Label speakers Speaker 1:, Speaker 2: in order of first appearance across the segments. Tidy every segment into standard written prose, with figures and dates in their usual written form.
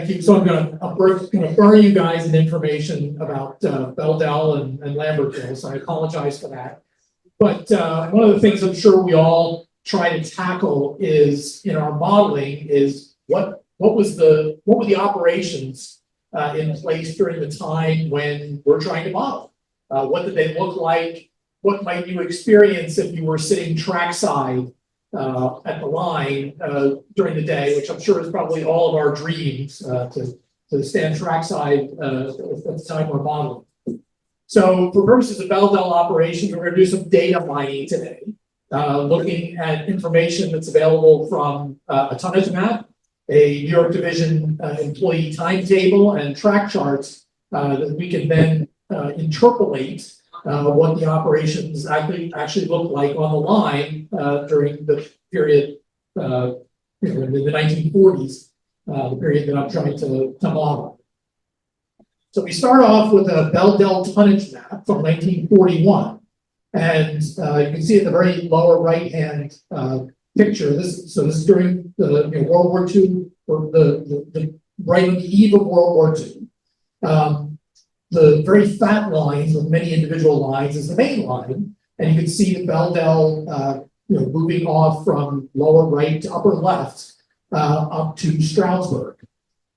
Speaker 1: thank you. So I'm going to burn you guys an information about Bel-Del and Lambertville, so I apologize for that. But one of the things I'm sure we all try to tackle is in our modeling is what were the operations in place during the time when we're trying to model? What did they look like? What might you experience if you were sitting trackside at the line during the day, which I'm sure is probably all of our dreams to stand trackside at the time we're modeling. So for purposes of Bel-Del operations, we're going to do some data mining today, looking at information that's available from a tonnage map, a New York Division employee timetable, and track charts that we can then interpolate what the operations actually look like on the line during the period in the 1940s, the period that I'm trying to model. So we start off with a Bel-Del tonnage map from 1941, and you can see at the very lower right-hand picture. This is during the World War II, or the right on the eve of World War II. The very fat lines with many individual lines is the main line, and you can see the Bel-Del moving off from lower right to upper left up to Stroudsburg.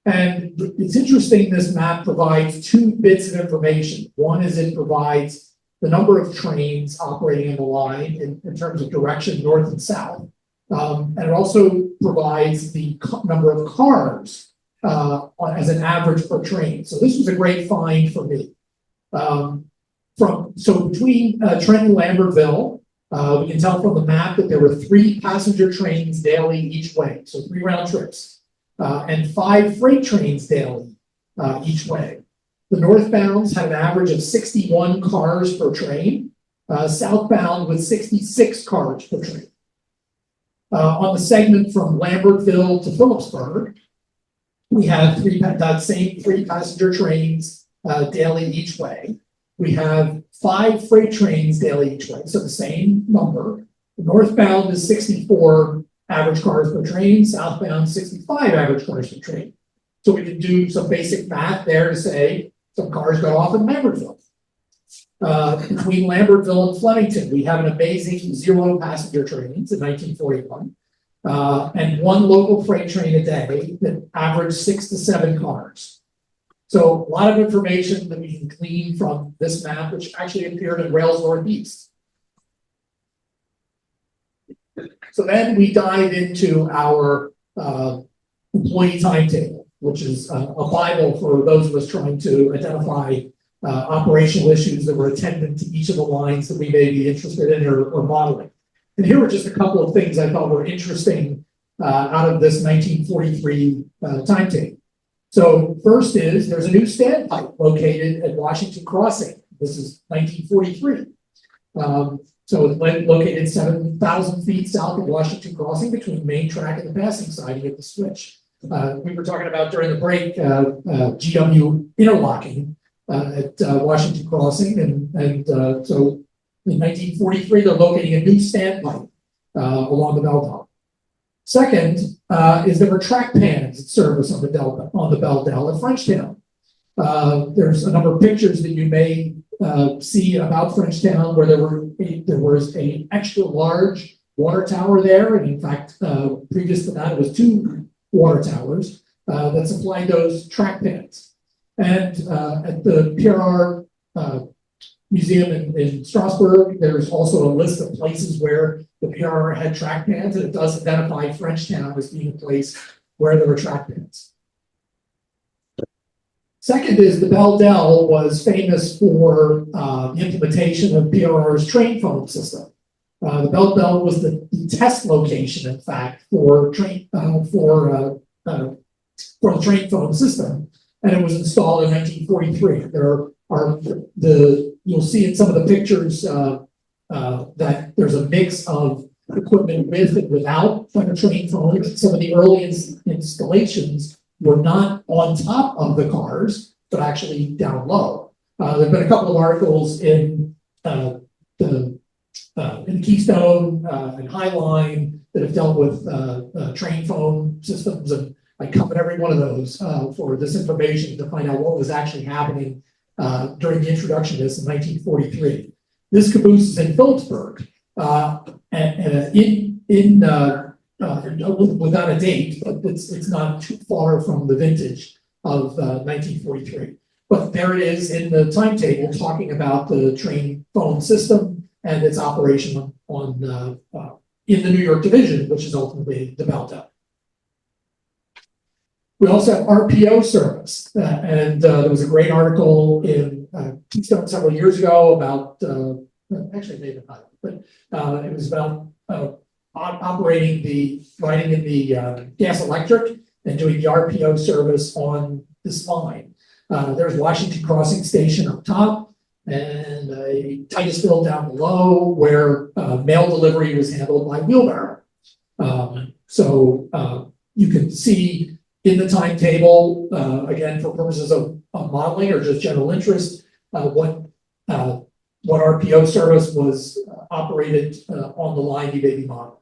Speaker 1: And it's interesting, this map provides two bits of information. One is it provides the number of trains operating in the line in terms of direction, north and south. And it also provides the number of cars as an average per train. So this was a great find for me. So between Trenton and Lambertville, we can tell from the map that there were 3 passenger trains daily each way, so 3 round trips, and 5 freight trains daily each way. The northbounds had an average of 61 cars per train, southbound with 66 cars per train. On the segment from Lambertville to Phillipsburg, we have that same 3 passenger trains daily each way. We have 5 freight trains daily each way, so the same number. The northbound is 64 average cars per train, southbound 65 average cars per train. So we can do some basic math there to say some cars go off in Lambertville. Between Lambertville and Flemington, we have an amazing 0 passenger trains in 1941. And 1 local freight train a day that averaged 6 to 7 cars. So a lot of information that we can glean from this map, which actually appeared in Rails Northeast. So then we dive into our employee timetable, which is a Bible for those of us trying to identify operational issues that were attendant to each of the lines that we may be interested in or modeling. And here are just a couple of things I thought were interesting out of this 1943 timetable. So first is there's a new standpipe located at Washington Crossing. This is 1943. So it's located 7,000 feet south of Washington Crossing between the main track and the passing siding at the switch. We were talking about during the break GW interlocking at Washington Crossing, and so in 1943, they're locating a new standpipe along the Bel-Del. Second is there were track pans at service on the Bel-Del at Frenchtown. There's a number of pictures that you may see about Frenchtown where there was an extra large water tower there, and in fact, previous to that, it was 2 water towers that supplied those track pans. And at the PRR Museum in Strasbourg, there's also a list of places where the PRR had track pans, and it does identify Frenchtown as being a place where there were track pans. Second is the Bel-Del was famous for the implementation of PRR's train phone system. The Bel-Del was the test location, in fact, for the train phone system, and it was installed in 1943. You'll see in some of the pictures that there's a mix of equipment with and without a train phone. Some of the early installations were not on top of the cars, but actually down low. There have been a couple of articles in Keystone and Highline that have dealt with train phone systems, and I covered every one of those for this information to find out what was actually happening during the introduction of this in 1943. This caboose is in Phillipsburg, without a date, but it's not too far from the vintage of 1943. But there it is in the timetable talking about the train phone system and its operation on in the New York division, which is ultimately the Bel-Del. We also have RPO service, and there was a great article in Keystone several years ago about, actually maybe not, but it was about riding in the gas electric and doing the RPO service on this line. There's Washington Crossing Station up top and a Titusville down below where mail delivery was handled by wheelbarrow. So you can see in the timetable, again, for purposes of modeling or just general interest, what RPO service was operated on the line you may be modeling.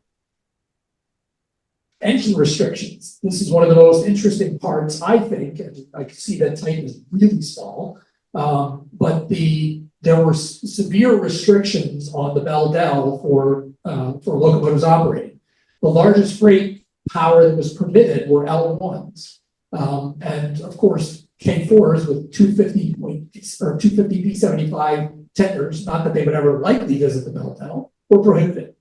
Speaker 1: Engine restrictions. This is one of the most interesting parts, I think, and I can see that type is really small, but there were severe restrictions on the Bel-Del for locomotives operating. The largest freight power that was permitted were L1s, and of course K4s with 250 P75 tenders. Not that they would ever likely visit the Bel-Del, were prohibited.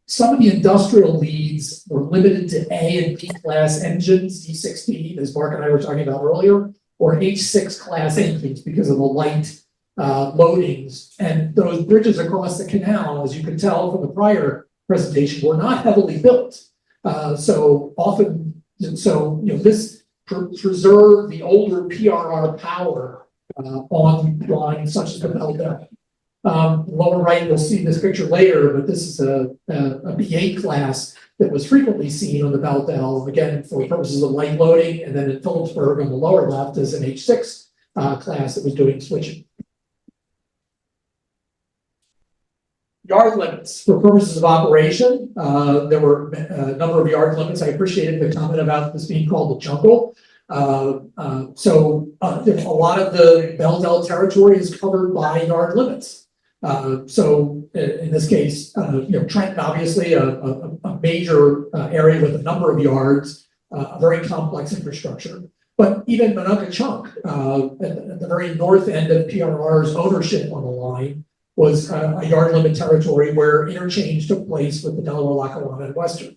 Speaker 1: Some of the industrial leads were limited to A and B class engines, D16, as Mark and I were talking about earlier, or H6 class engines because of the light loadings. And those bridges across the canal, as you can tell from the prior presentation, were not heavily built. So this preserved the older PRR power on lines such as the Bel-Del. Lower right, you'll see this picture later, but this is a B8 class that was frequently seen on the Bel-Del, again, for purposes of light loading, and then in Phillipsburg on the lower left is an H6 class that was doing switching. Yard limits for purposes of operation. There were a number of yard limits. I appreciated the comment about this being called the jungle. So a lot of the Bel-Del territory is covered by yard limits. So in this case, Trenton, obviously a major area with a number of yards, a very complex infrastructure. But even Monongahchunk, at the very north end of PRR's ownership on the line, was a yard limit territory where interchange took place with the Delaware, Lackawanna, and Western.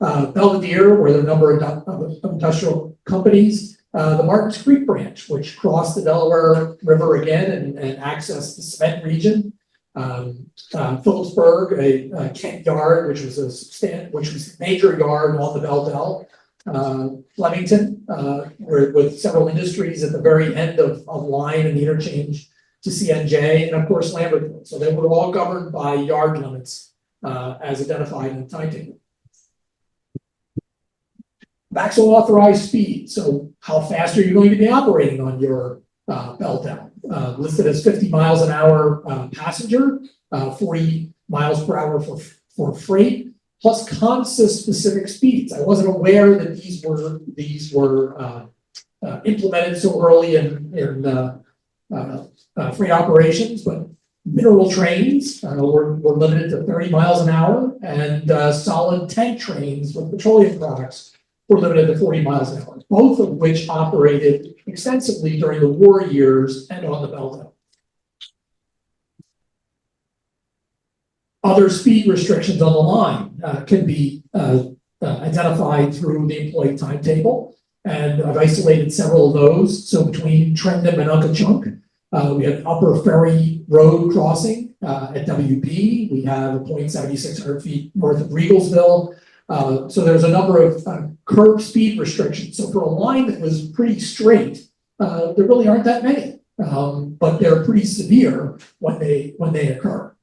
Speaker 1: Belvidere, where there are a number of industrial companies, the Martins Creek branch, which crossed the Delaware River again and accessed the cement region. Phillipsburg, a Kent yard, which was a major yard on the Bel-Del. Flemington, with several industries at the very end of line and the interchange to CNJ, and of course Lambertville. So they were all governed by yard limits as identified in the timetable. Maximum authorized speed. So how fast are you going to be operating on your Bel-Del? Listed as 50 miles an hour passenger, 40 miles per hour for freight, plus consist specific speeds. I wasn't aware that these were implemented so early in freight operations, but mineral trains were limited to 30 miles an hour, and solid tank trains with petroleum products were limited to 40 miles an hour, both of which operated extensively during the war years and on the Bel-Del. Other speed restrictions on the line can be identified through the employee timetable, and I've isolated several of those. So between Trenton and Monongahchunk, we have Upper Ferry Road crossing at WB. We have a point 7,600 feet north of Regalsville. So there's a number of curb speed restrictions. So for a line that was pretty straight, there really aren't that many, but they're pretty severe when they occur.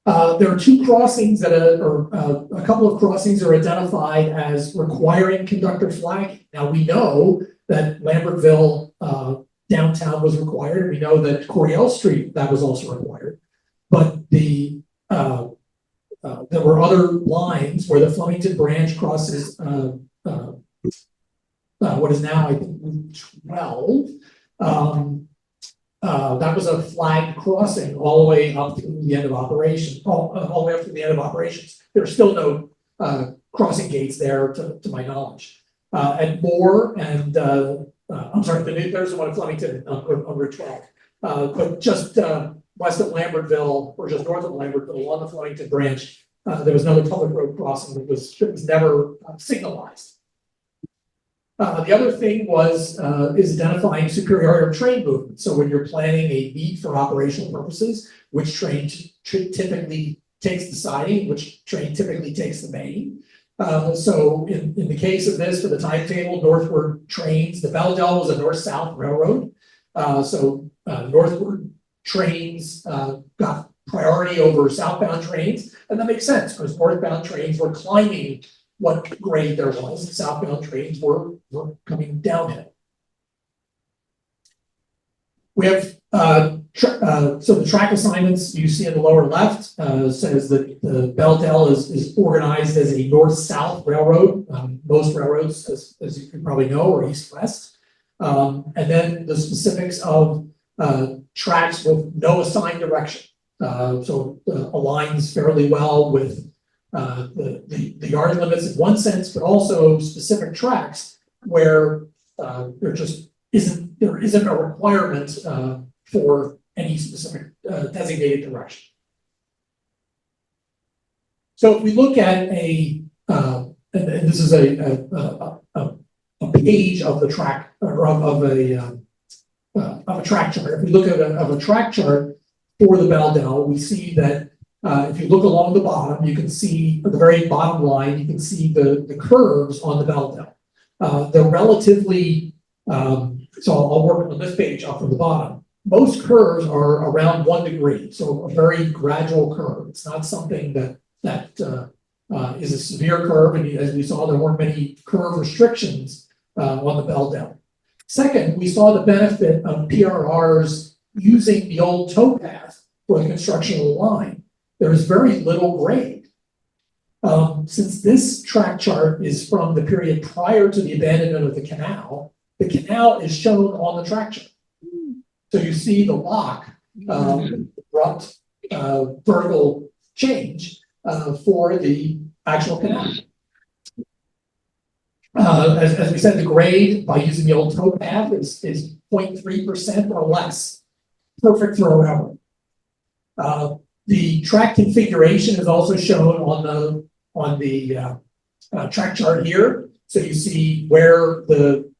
Speaker 1: There are two crossings or a couple of crossings are identified as requiring conductor flagging. Now we know that Lambertville downtown was required. We know that Coriel Street, that was also required. But the there were other lines where the Flemington branch crosses what is now, I think, Route 12. That was a flagged crossing all the way up to the end of operation, all the way up to the end of operations. There are still no crossing gates there, to my knowledge. And Moore and I'm sorry, there's the one at Flemington on Route 12. But just west of Lambertville, or just north of Lambertville, on the Flemington branch, there was another public road crossing that was never signalized. The other thing is identifying superiority of train movement. So when you're planning a beat for operational purposes, which train typically takes the siding, which train typically takes the main. So in the case of this, for the timetable, northward trains, the Bel-Del was a north-south railroad. So northward trains got priority over southbound trains, and that makes sense because northbound trains were climbing what grade there was, and southbound trains were coming downhill. We have so the track assignments you see in the lower left says that the Bel-Del is organized as a north-south railroad. Most railroads, as you can probably know, are east-west. And then the specifics of tracks with no assigned direction. So aligns fairly well with the yard limits in one sense, but also specific tracks where there just isn't a requirement for any specific designated direction. So if we look at and this is a page of the track or of a track chart. If we look at a track chart for the Bel-Del, we see that if you look along the bottom, you can see at the very bottom line, you can see the curves on the Bel-Del. They're relatively, so I'll work on this page up from the bottom. Most curves are around 1 degree, so a very gradual curve. It's not something that is a severe curve, and as we saw, there weren't many curve restrictions on the Bel-Del. Second, we saw the benefit of PRRs using the old towpath for the construction of the line. There is very little grade. Since this track chart is from the period prior to the abandonment of the canal is shown on the track chart. So you see the lock, abrupt vertical change for the actual canal. As we said, the grade by using the old towpath is 0.3% or less. Perfect for a railroad. The track configuration is also shown on the track chart here. So you see where the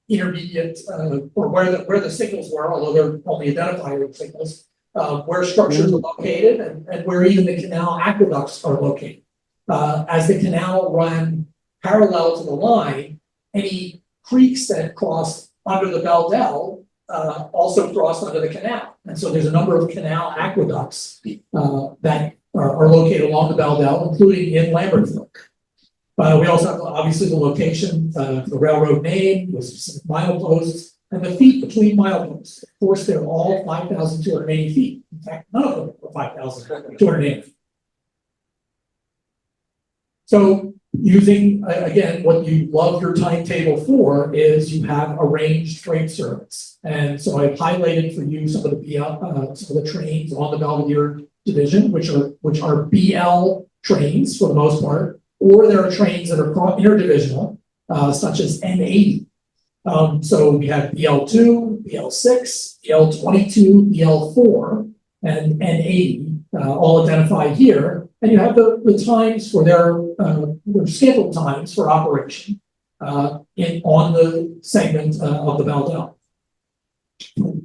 Speaker 1: intermediate or where the signals were, although they're only identifier signals, where structures are located and where even the canal aqueducts are located. As the canal ran parallel to the line, any creeks that crossed under the Bel-Del also crossed under the canal. And so there's a number of canal aqueducts that are located along the Bel-Del, including in Lambertville. We also have obviously the location, the railroad name, the specific mileposts, and the feet between mileposts. Of course, they're all 5,280 feet. In fact, none of them are 5,280 feet. So using, again, what you love your timetable for is you have arranged freight service. And so I've highlighted for you some of the trains on the Belvidere division, which are BL trains for the most part, or there are trains that are interdivisional, such as N80. So we have BL2, BL6, BL22, BL4, and N80, all identified here. And you have the times for their scheduled times for operation on the segment of the Bel-Del.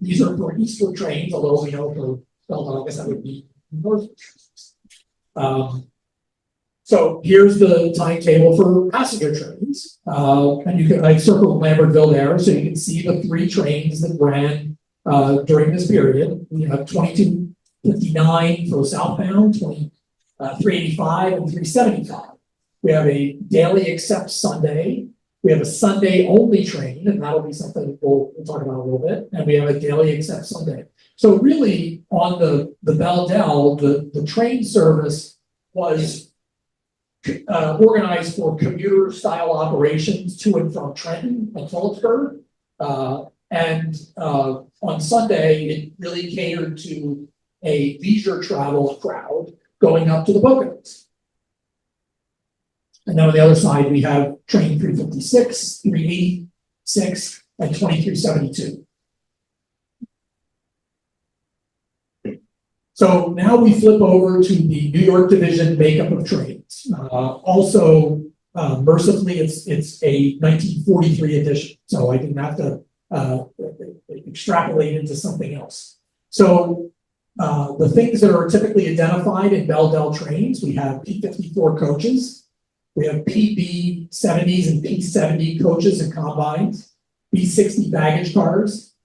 Speaker 1: These are for eastward trains, although we know for Bel-Del, I guess that would be northward trains. So here's the timetable for passenger trains. And I circled Lambertville there, so you can see the 3 trains that ran during this period. We have 2259 for southbound, 385 and 375. We have a daily except Sunday. We have a Sunday only train, and that'll be something we'll talk about a little bit. And we have a daily except Sunday. So really on the Bel-Del, the train service was organized for commuter style operations to and from Trenton and Phillipsburg. On Sunday, it really catered to a leisure travel crowd going up to the Poconos. And then on the other side, we have train 356, 386, and 2372. So now we flip over to the New York Division makeup of trains. Mercifully, it's a 1943 edition, so I didn't have to extrapolate into something else. So the things that are typically identified in Bel-Del trains, we have P54 coaches, we have PB70s and P70 coaches and combines, B60 baggage cars,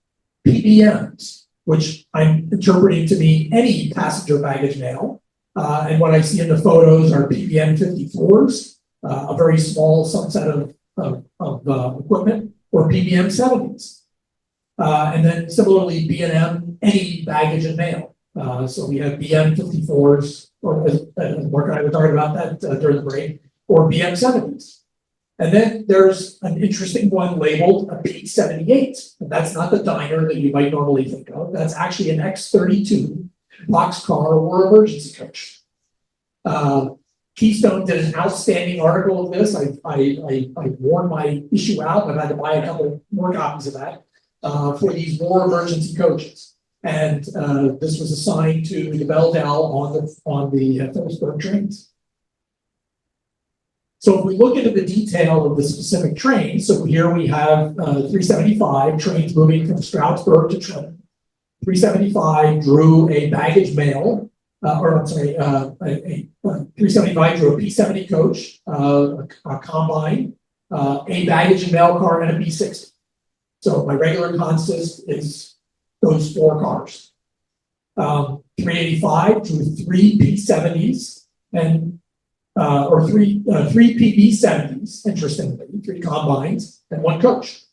Speaker 1: PBMs, which I'm interpreting to mean any passenger baggage mail. And what I see in the photos are PBM 54s, a very small subset of equipment, or PBM 70s. And then similarly, B&M, any baggage and mail. So we have BM 54s, or as Mark and I were talking about that during the break, or BM 70s. And then there's an interesting one labeled a P78. And that's not the diner that you might normally think of. That's actually an X32 boxcar or emergency coach. Keystone did an outstanding article of this. I worn my issue out. I've had to buy a couple more copies of that for these war emergency coaches. And this was assigned to the Bel-Del on the Phillipsburg trains. So if we look into the detail of the specific trains, so here we have 375 trains moving from Stroudsburg to Trenton. 375 drew a baggage mail, 375 drew a P70 coach, a combine, a baggage and mail car, and a P60. So my regular consist is those four cars. 385 drew three P70s and three PB70s, interestingly, three combines and one coach.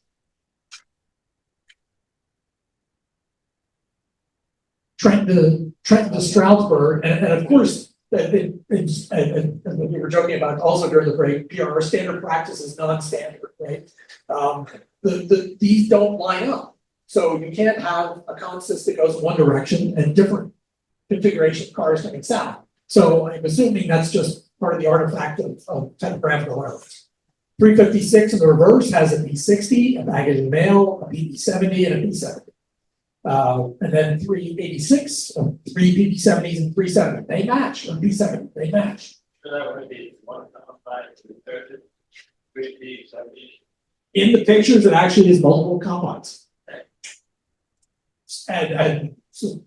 Speaker 1: Trenton to Stroudsburg, and of course, and we were joking about also during the break, PRR standard practice is non-standard, right? These don't line up. So you can't have a consist that goes in one direction and different configuration of cars coming south. So I'm assuming that's just part of the artifact of typographical errors. 356 in the reverse has a P60, a baggage and mail, a PB70, and a P70. And then 386, three PB70s and 370. They match, or P70, they match.
Speaker 2: So that would be 1.5 3 P70.
Speaker 1: In the pictures, it actually is multiple combines. And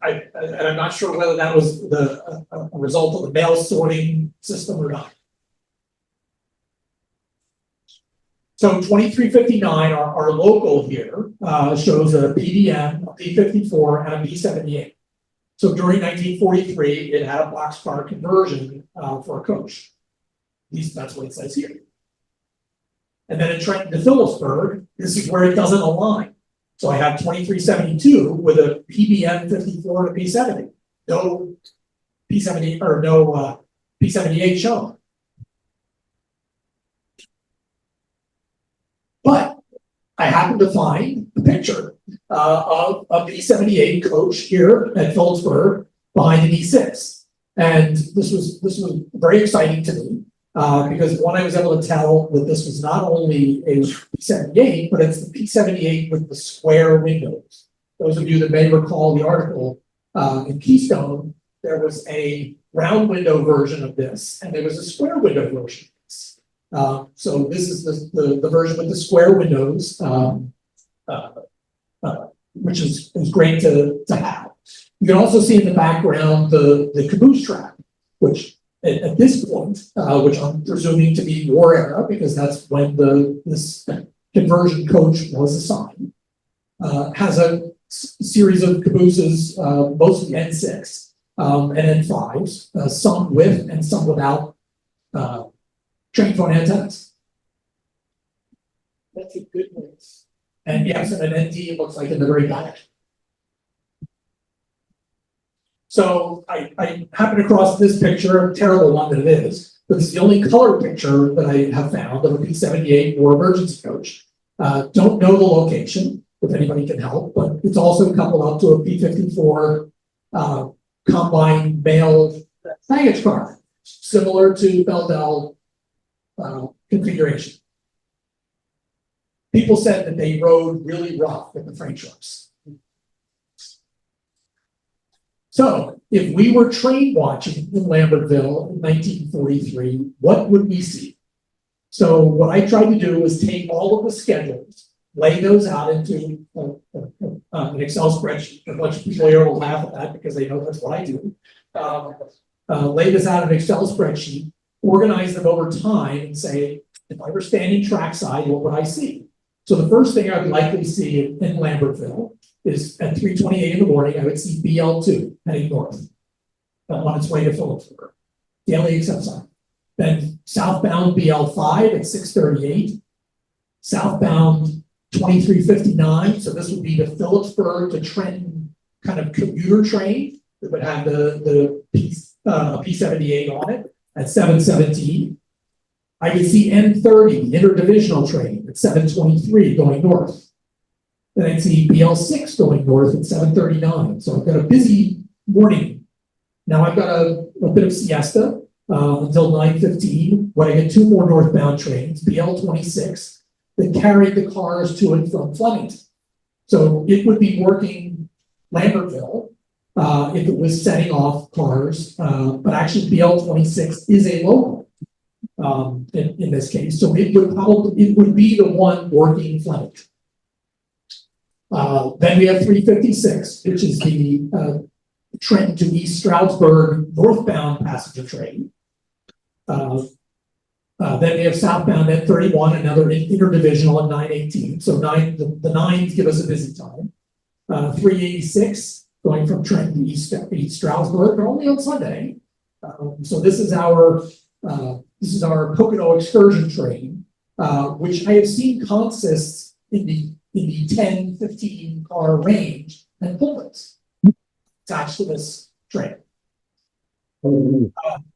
Speaker 1: I'm not sure whether that was a result of the mail sorting system or not. So 2359, our local here, shows a PDM, a P54, and a P78. So during 1943, it had a boxcar conversion for a coach. At least that's what it says here. And then in Trenton to Phillipsburg, this is where it doesn't align. So I have 2372 with a PBM 54 and a P70. No P70 or no P78 shown. But I happen to find a picture of a P78 coach here at Phillipsburg behind an E6. And this was very exciting to me. Because one, I was able to tell that this was not only a P78, but it's the P78 with the square windows. Those of you that may recall the article in Keystone, there was a round window version of this, and there was a square window version of this. So this is the version with the square windows, which is great to have. You can also see in the background the caboose track, which at this point, which I'm presuming to be war era, because that's when this conversion coach was assigned, has a series of cabooses, mostly N6 and N5s, some with and some without train phone antennas. That's a good mix. And yes, an ND, it looks like in the very back. So I happened across this picture, a terrible one that it is, but it's the only color picture that I have found of a P-78 war emergency coach. Don't know the location, if anybody can help, but it's also coupled up to a P-54 combined male baggage car, similar to Bel-Del configuration. People said that they rode really rough with the freight trucks. So if we were train watching in Lambertville in 1943, what would we see? So what I tried to do was take all of the schedules, lay those out into an Excel spreadsheet. A bunch of people here will laugh at that because they know that's what I do. Lay this out in an Excel spreadsheet, organize them over time and say, if I were standing trackside, what would I see? So the first thing I would likely see in Lambertville is at 3:28 in the morning, I would see BL2 heading north on its way to Phillipsburg, daily except sign. Then southbound BL5 at 6:38, southbound 2359. So this would be the Phillipsburg to Trenton kind of commuter train that would have the P78 on it at 7:17. I could see N30, interdivisional train at 7:23 going north. Then I'd see BL6 going north at 7:39. So I've got a busy morning. Now I've got a bit of siesta until 9:15, when I get two more northbound trains, BL26, that carry the cars to and from Flemington. So it would be working Lambertville if it was setting off cars, but actually BL26 is a local in this case. So it would be the one working Flemington. Then we have 356, which is the Trenton to East Stroudsburg northbound passenger train. Then we have southbound at 31, another interdivisional at 9:18. So the nines give us a busy time. 386 going from Trenton to East Stroudsburg, but only on Sunday. So this is our Pocono excursion train, which I have seen consists in the 10, 15 car range and pulpits attached to this train.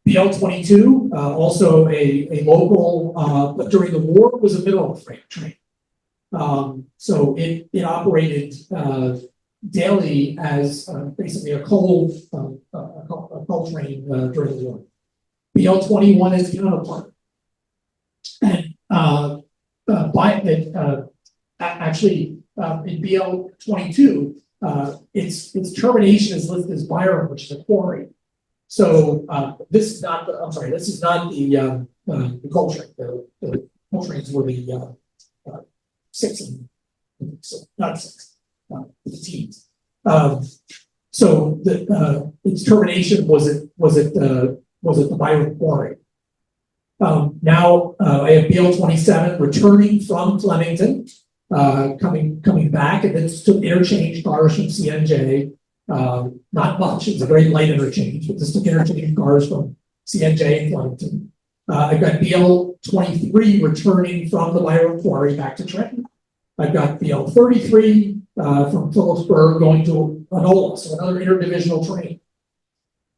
Speaker 1: BL22, also a local, but during the war was a mineral freight train. So it operated daily as basically a coal train during the war. BL21 is the counterpart. And actually, in BL22, its termination is listed as Byron, which is a quarry. So this is not the, I'm sorry, this is not the coal train. The coal trains were the 6 and not 6, the teens. So its termination was at the Byron quarry. Now I have BL27 returning from Flemington, coming back, and it's took interchange cars from CNJ. Not much, it's a very light interchange, but this took interchange cars from CNJ and Flemington. I've got BL23 returning from the Byron quarry back to Trenton. I've got BL33 from Phillipsburg going to Anola, so another interdivisional train.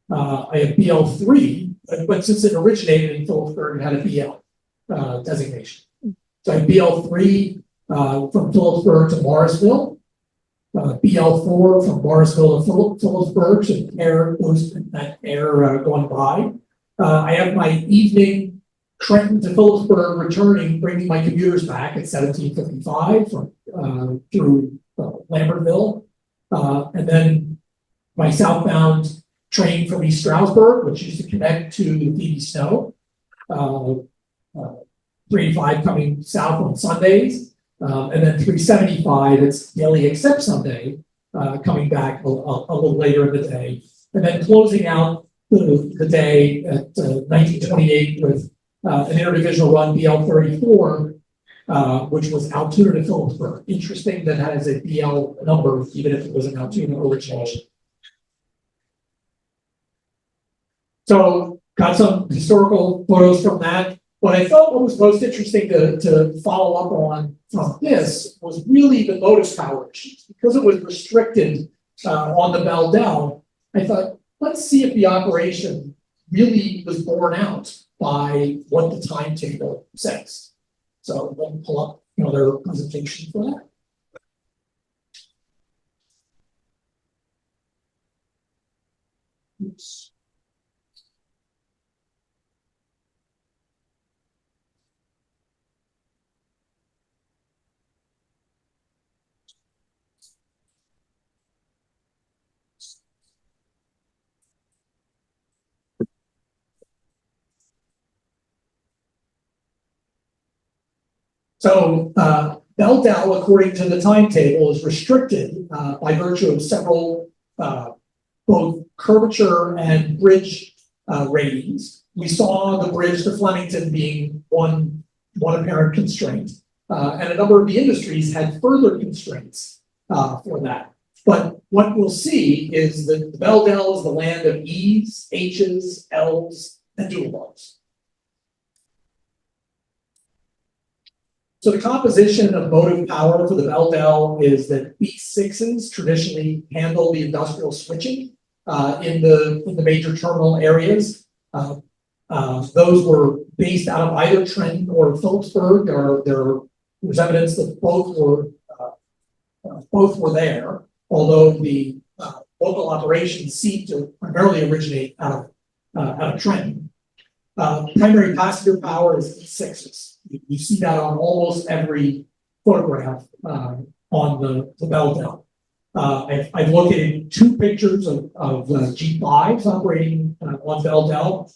Speaker 1: I have BL3, but since it originated in Phillipsburg, it had a BL designation. So I have BL3 from Phillipsburg to Morrisville. BL4 from Morrisville to Phillipsburg, so that air going by. I have my evening Trenton to Phillipsburg returning, bringing my commuters back at 17:55 through Lambertville. And then my southbound train from East Stroudsburg, which used to connect to the Phoebe Snow. 385 coming south on Sundays. And then 375, it's daily except Sunday, coming back a little later in the day. And then closing out the day at 1928 with an interdivisional run BL34, which was Altoona to Phillipsburg. Interesting that has a BL number, even if it was an Altoona origination. So got some historical photos from that. What I thought was most interesting to follow up on from this was really the motive power issues. Because it was restricted on the Bel-Del, I thought, let's see if the operation really was borne out by what the timetable says. So we'll pull up, their presentation for that. Oops. So Bel-Del, according to the timetable, is restricted by virtue of several both curvature and bridge ratings. We saw the bridge to Flemington being one apparent constraint, and a number of the industries had further constraints for that. But what we'll see is that the Bel-Del is the land of E's, H's, L's, and dual bars. So the composition of motive power for the Bel-Del is that B6s traditionally handle the industrial switching in the major terminal areas. Those were based out of either Trenton or Phillipsburg. There's evidence that both were there, although the local operations seem to primarily originate out of Trenton. Primary passenger power is E6s. You see that on almost every photograph on the Bel-Del. I've located two pictures of G5s operating on Bel-Del.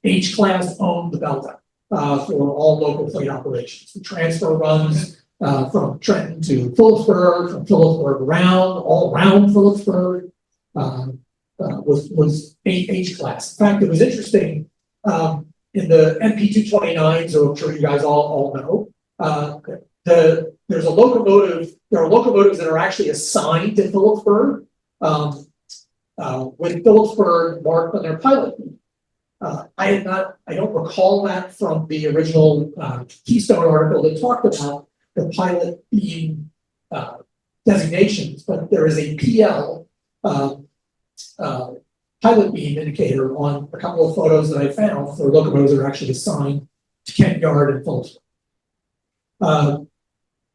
Speaker 1: H-class owned the Bel-Del for all local freight operations. The transfer runs from Trenton to Phillipsburg, from Phillipsburg all around Phillipsburg was H-class. In fact, it was interesting. In the MP229s, or I'm sure you guys all know, there's a locomotive. There are locomotives that are actually assigned to Phillipsburg, with Phillipsburg marked on their pilot. I don't recall that from the original Keystone article that talked about the pilot being designations, but there is a PL pilot beam indicator on a couple of photos that I found for locomotives that are actually assigned to Kent Yard and Phillipsburg.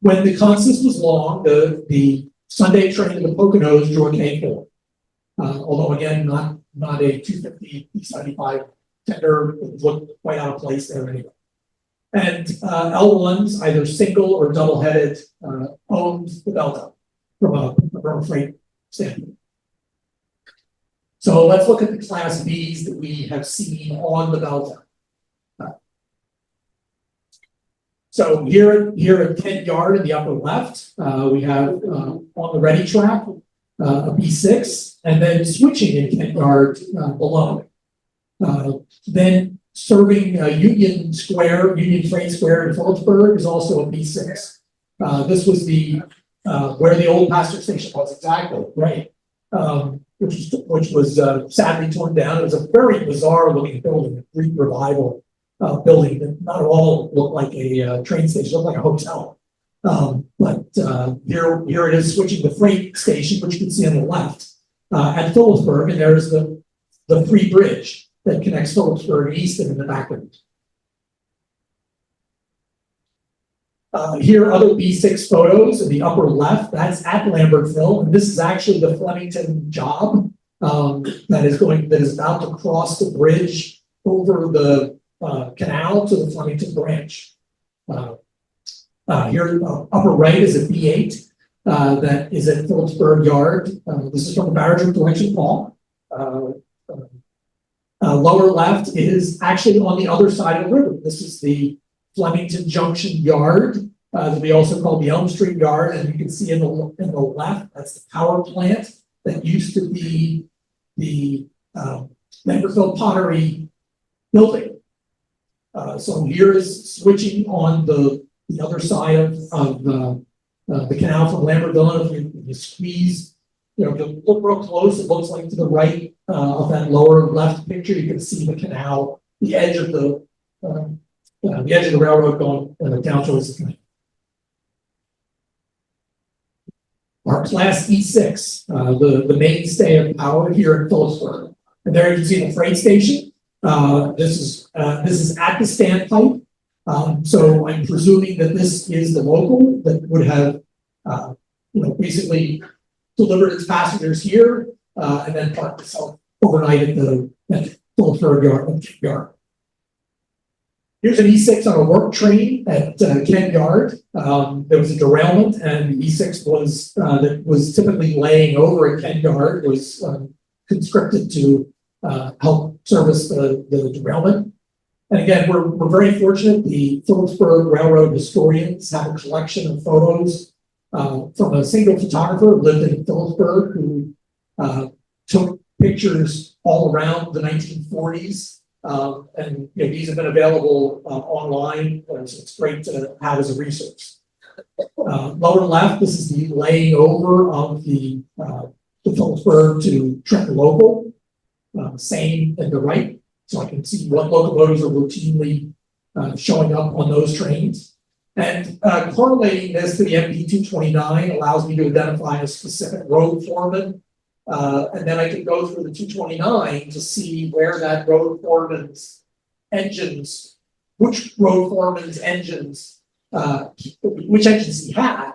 Speaker 1: When the consist was long, the Sunday train to the Poconos drew a K4. Although again, not a 250 P75 tender, it looked quite out of place there anyway. And L1s, either single or double-headed, owned the Bel-Del from a freight standpoint. So let's look at the Class Bs that we have seen on the Bel-Del. So here at Kent Yard in the upper left, we have on the ready track a B6, and then switching in Kent Yard below. Then serving Union Freight Square in Phillipsburg is also a B6. This was where the old passenger station was, exactly, right. Which was sadly torn down. It was a very bizarre looking building, a Greek revival building that not at all looked like a train station, looked like a hotel. But here it is switching the freight station, which you can see on the left at Phillipsburg, and there's the free bridge that connects Phillipsburg and Easton in the background. Here are other B6 photos in the upper left. That's at Lambertville, and this is actually the Flemington job that is about to cross the bridge over the canal to the Flemington branch. Here, upper right is a B8 that is at Phillipsburg Yard. This is from the Barringer Collection Hall. Lower left is actually on the other side of the river. This is the Flemington Junction Yard that we also call the Elm Street Yard, and you can see in the left, that's the power plant that used to be the Lambertville Pottery building. So here is switching on the other side of the canal from Lambertville. If you squeeze, if you look real close, it looks like to the right of that lower left picture, you can see the canal, the edge of the railroad going down towards the canal. our Class E6, the mainstay of power here in Phillipsburg. And there you can see the freight station. This is at the standpipe. So I'm presuming that this is the local that would have, basically delivered its passengers here, and then parked itself overnight at Phillipsburg yard. Here's an E6 on a work train at Kent Yard. There was a derailment, and the E6 was typically laying over at Kent Yard, was conscripted to help service the derailment. And again, we're very fortunate. The Phillipsburg Railroad historians have a collection of photos from a single photographer who lived in Phillipsburg, who took pictures all around the 1940s. And these have been available online, so it's great to have as a resource. Lower left, this is the laying over of the Phillipsburg to Trenton local. Same at the right, so I can see what locomotives are routinely showing up on those trains. And correlating this to the MP 229 allows me to identify a specific road foreman. And then I can go through the 229 to see where that road foreman's engines, which road foreman's engines, which engines he had.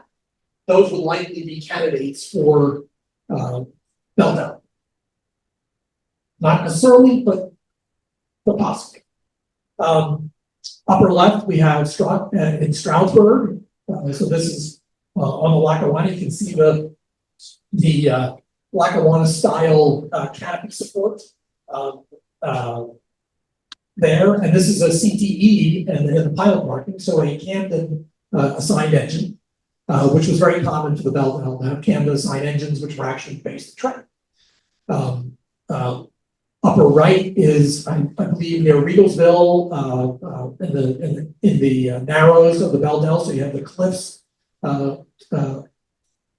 Speaker 1: Those would likely be candidates for Bel-Del. Not necessarily, but possibly. Upper left, we have in Stroudsburg. So this is on the Lackawanna. You can see the Lackawanna style canopy support there, and this is a CTE and the pilot marking, so a Camden assigned engine, which was very common for the Bel-Del to have Camden assigned engines, which were actually based on Trenton. Upper right is, I believe, near Regalsville, in the narrows of the Bel-Del, so you have the cliffs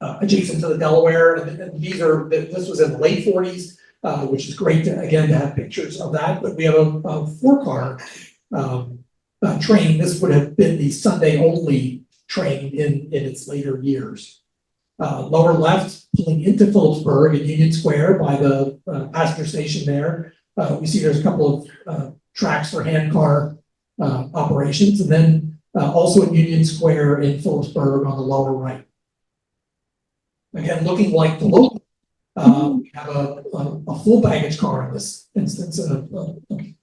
Speaker 1: adjacent to the Delaware, and this was in the late 40s, which is great to have pictures of that. But we have a 4-car train. This would have been the Sunday only train in its later years. Lower left, pulling into Phillipsburg at Union Square by the passenger station there. We see there's a couple of tracks for handcar operations, and then also at Union Square in Phillipsburg on the lower right. Again, looking like the local, we have a full baggage car in this instance, probably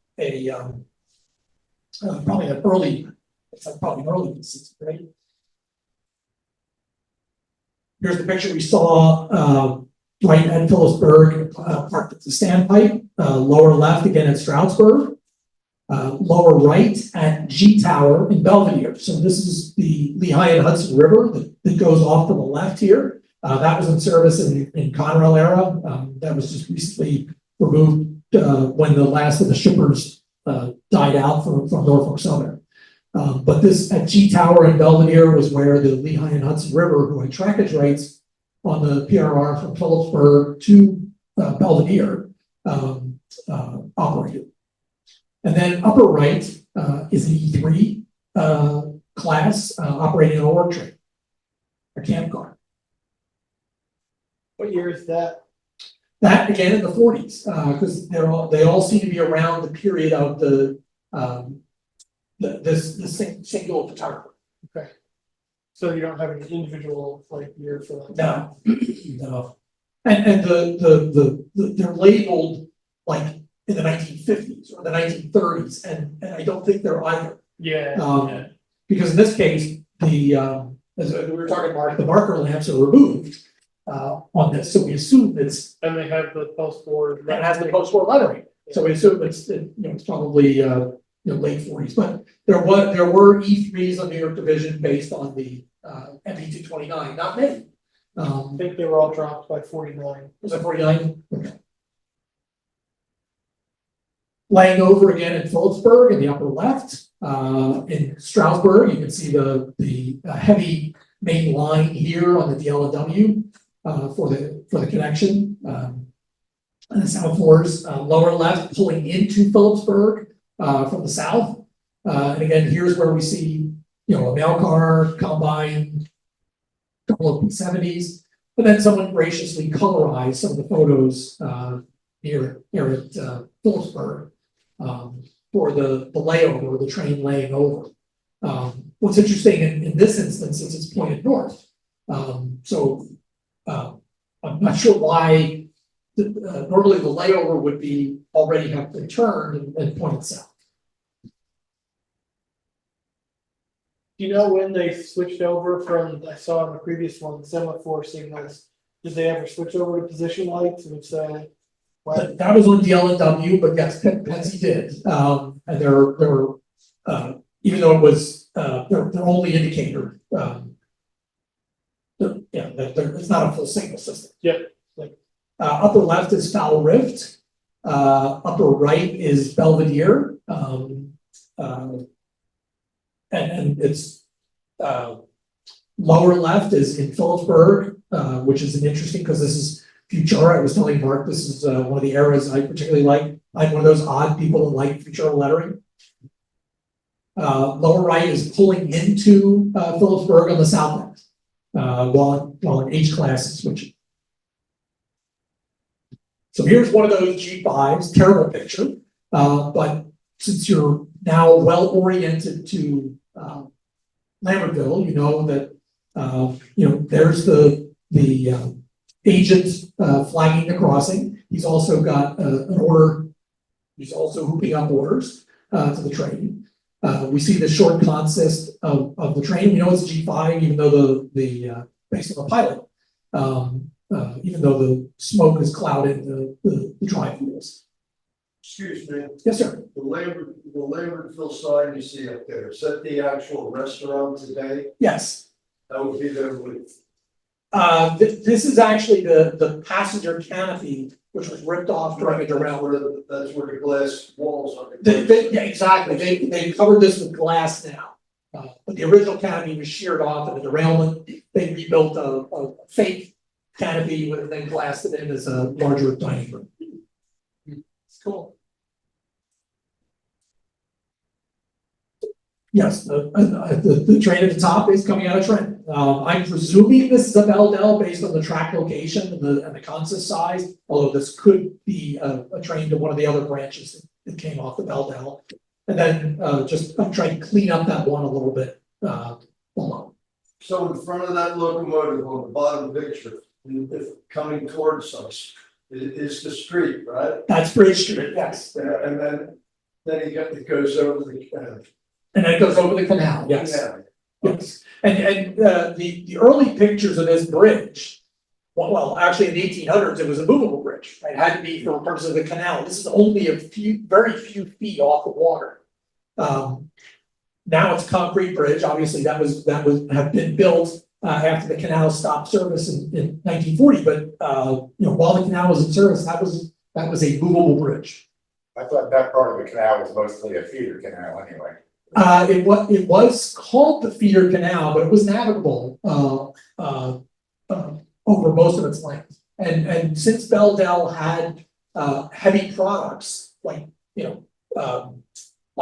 Speaker 1: an early, instance, right? Here's the picture we saw right at Phillipsburg, parked at the standpipe. Lower left, again at Stroudsburg. Lower right at G Tower in Belvidere. So this is the Lehigh and Hudson River that goes off to the left here. That was in service in Conrail era. That was just recently removed when the last of the shippers died out from Norfolk Southern. But this at G Tower in Belvidere was where the Lehigh and Hudson River, who had trackage rights on the PRR from Phillipsburg to Belvidere, operated. And then upper right is an E3 class operating on a work train, a camp car.
Speaker 3: What year is that?
Speaker 1: That again in the 40s, because they all seem to be around the period of this single photographer.
Speaker 3: Okay. So you don't have an individual year for that?
Speaker 1: No. And they're labeled like in the 1950s or the 1930s, and I don't think they're either.
Speaker 3: Yeah.
Speaker 1: Because in this case, as we were talking about, the marker lamps are removed on this, so we assume it's.
Speaker 3: And they have the post-war.
Speaker 1: That has the post-war lettering, so we assume it's probably late 40s. But there were E3s on New York Division based on the MP 229, not many.
Speaker 3: I think they were all dropped by 49.
Speaker 1: Was that 49? Okay. Laying over again in Phillipsburg in the upper left. In Stroudsburg, you can see the heavy main line here on the DLW for the connection. And the South Force, lower left, pulling into Phillipsburg from the south. And again, here's where we see a mail car, combine, couple of P70s. And then someone graciously colorized some of the photos here at Phillipsburg for the layover, the train laying over. What's interesting in this instance is it's pointed north. So I'm not sure why normally the layover would be already have been turned and pointed south.
Speaker 3: Do you know when they switched over from, I saw in the previous one, semaphore signals, did they ever switch over to position lights, and if so, when?
Speaker 1: That was on DL&W, but yes, Petsy did. And they're even though it was their only indicator, it's not a full signal system.
Speaker 3: Yep.
Speaker 1: Upper left is Foul Rift. Upper right is Belvidere. And it's lower left is in Phillipsburg, which is an interesting because this is Futura. I was telling Mark this is one of the eras I particularly like. I'm one of those odd people that like Futura lettering. Lower right is pulling into Phillipsburg on the south end, while an H class is switching. So here's one of those G5s, terrible picture, but since you're now well oriented to Lambertville, you know that there's the agent flagging the crossing. He's also got an order. He's also hooping up orders to the train. We see the short consist of the train. We know it's G5, even though the based on the pilot, even though the smoke has clouded the drive wheels.
Speaker 4: Excuse me,
Speaker 1: Yes, sir.
Speaker 4: the Lambertville sign you see up there, is that the actual restaurant today?
Speaker 1: Yes.
Speaker 4: That would be there with,
Speaker 1: This is actually the passenger canopy, which was ripped off during a derailment.
Speaker 4: that's where the glass walls are.
Speaker 1: Yeah, exactly. They covered this with glass now. But the original canopy was sheared off in the derailment. They rebuilt a fake canopy and then glassed it in as a larger dining room. It's cool. Yes, the train at the top is coming out of Trenton. I'm presuming this is a Bel-Del based on the track location and the consist size, although this could be a train to one of the other branches that came off the Bel-Del. And then I'm trying to clean up that one a little bit below.
Speaker 4: So in front of that locomotive on the bottom picture, if coming towards us, is the street, right?
Speaker 1: That's Bridge Street, yes.
Speaker 4: And then it goes over the.
Speaker 1: And then it goes over the canal, yes.
Speaker 4: Yeah.
Speaker 1: Yes, and the early pictures of this bridge, well, actually in the 1800s, it was a movable bridge, right? It had to be for purposes of the canal. This is only very few feet off the water. Now it's a concrete bridge. Obviously, that had been built after the canal stopped service in 1940. But while the canal was in service, that was a movable bridge.
Speaker 5: I thought that part of the canal was mostly a feeder canal anyway.
Speaker 1: It was called the feeder canal, but it was navigable over most of its length. And since Bel-Del had heavy products like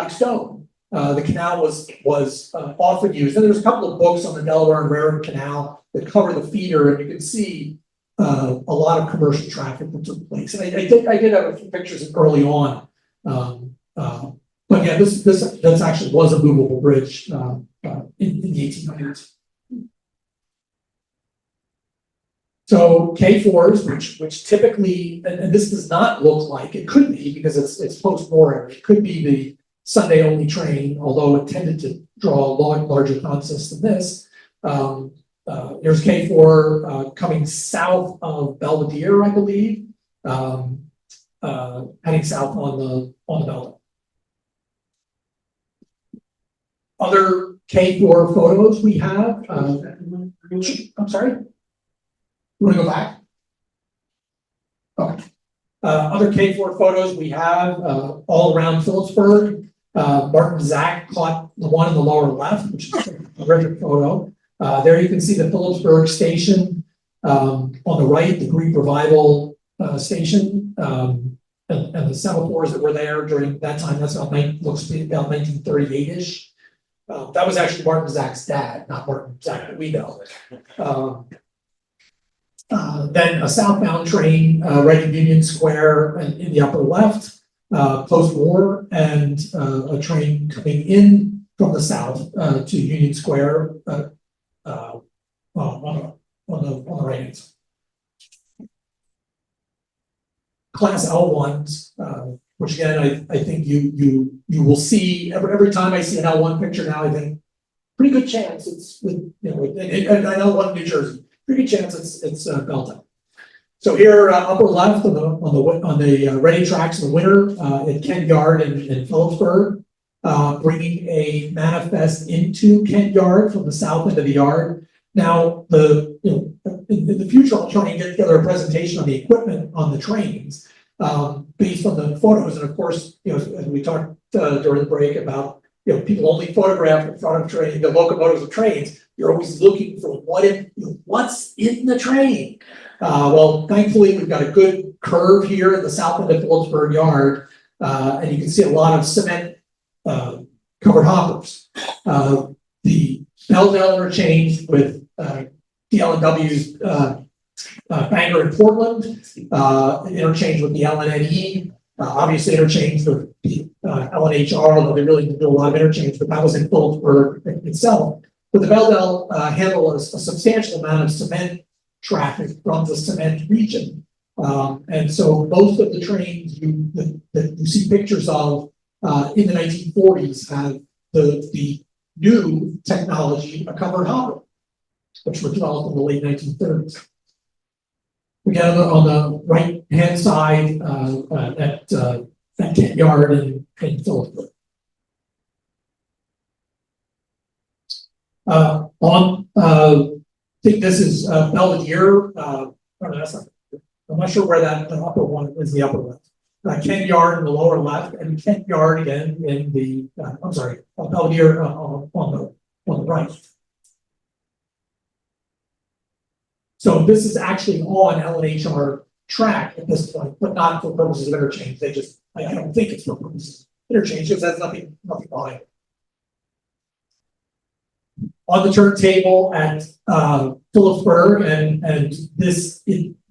Speaker 1: stone, the canal was often used. And there's a couple of books on the Delaware River Canal that cover the feeder, and you can see a lot of commercial traffic that took place. And I did have a few pictures early on. But yeah, this actually was a movable bridge in the 1800s. So K4s, which typically, and this does not look like it could be because it's post-war. It could be the Sunday only train, although it tended to draw a larger consist than this. There's K4 coming south of Belvidere, I believe, heading south on the Bel-Del. Other K4 photos we have. I'm sorry. You want to go back? Okay. Other K4 photos we have all around Phillipsburg. Martin Zach caught the one in the lower left, which is a terrific photo. There you can see the Phillipsburg station. On the right, the Greek Revival station, and the semaphores that were there during that time. That's looks to be about 1938-ish. That was actually Martin Zach's dad, not Martin Zach that we know. Then a southbound train, right in Union Square and in the upper left, post-war, and a train coming in from the south to Union Square on the right hand side. Class L1s, which again, I think you will see every time I see an L1 picture now, I think pretty good chance it's with, an L1 New Jersey, pretty good chance it's Bel-Del. So here, upper left on the ready tracks in the winter at Kent Yard in Phillipsburg, bringing a manifest into Kent Yard from the south end of the yard. Now, in the future, I'll try and get together a presentation on the equipment on the trains, based on the photos. And of course, as we talked during the break about, people only photograph in front of the locomotives of trains. You're always looking for what's in the train. Well, thankfully, we've got a good curve here in the south end of Phillipsburg Yard, and you can see a lot of cement covered hoppers. The Bel-Del interchange with DL&W's Bangor in Portland, interchange with the LNNE, obviously interchange with the LNHR, although they really didn't do a lot of interchange, but that was in Phillipsburg itself. But the Bel-Del handled a substantial amount of cement traffic from the cement region. And so most of the trains that you see pictures of in the 1940s have the new technology, a covered hopper, which were developed in the late 1930s. Again, on the right-hand side at Kent Yard in Phillipsburg. I think this is Belvidere. I'm not sure where that upper one is. The upper left. Kent Yard in the lower left, and Kent Yard again in the. Belvidere on the right. So this is actually on LNHR track at this point, but not for purposes of interchange. I don't think it's for purposes of interchange because that's nothing behind it. On the turntable at Phillipsburg, and this,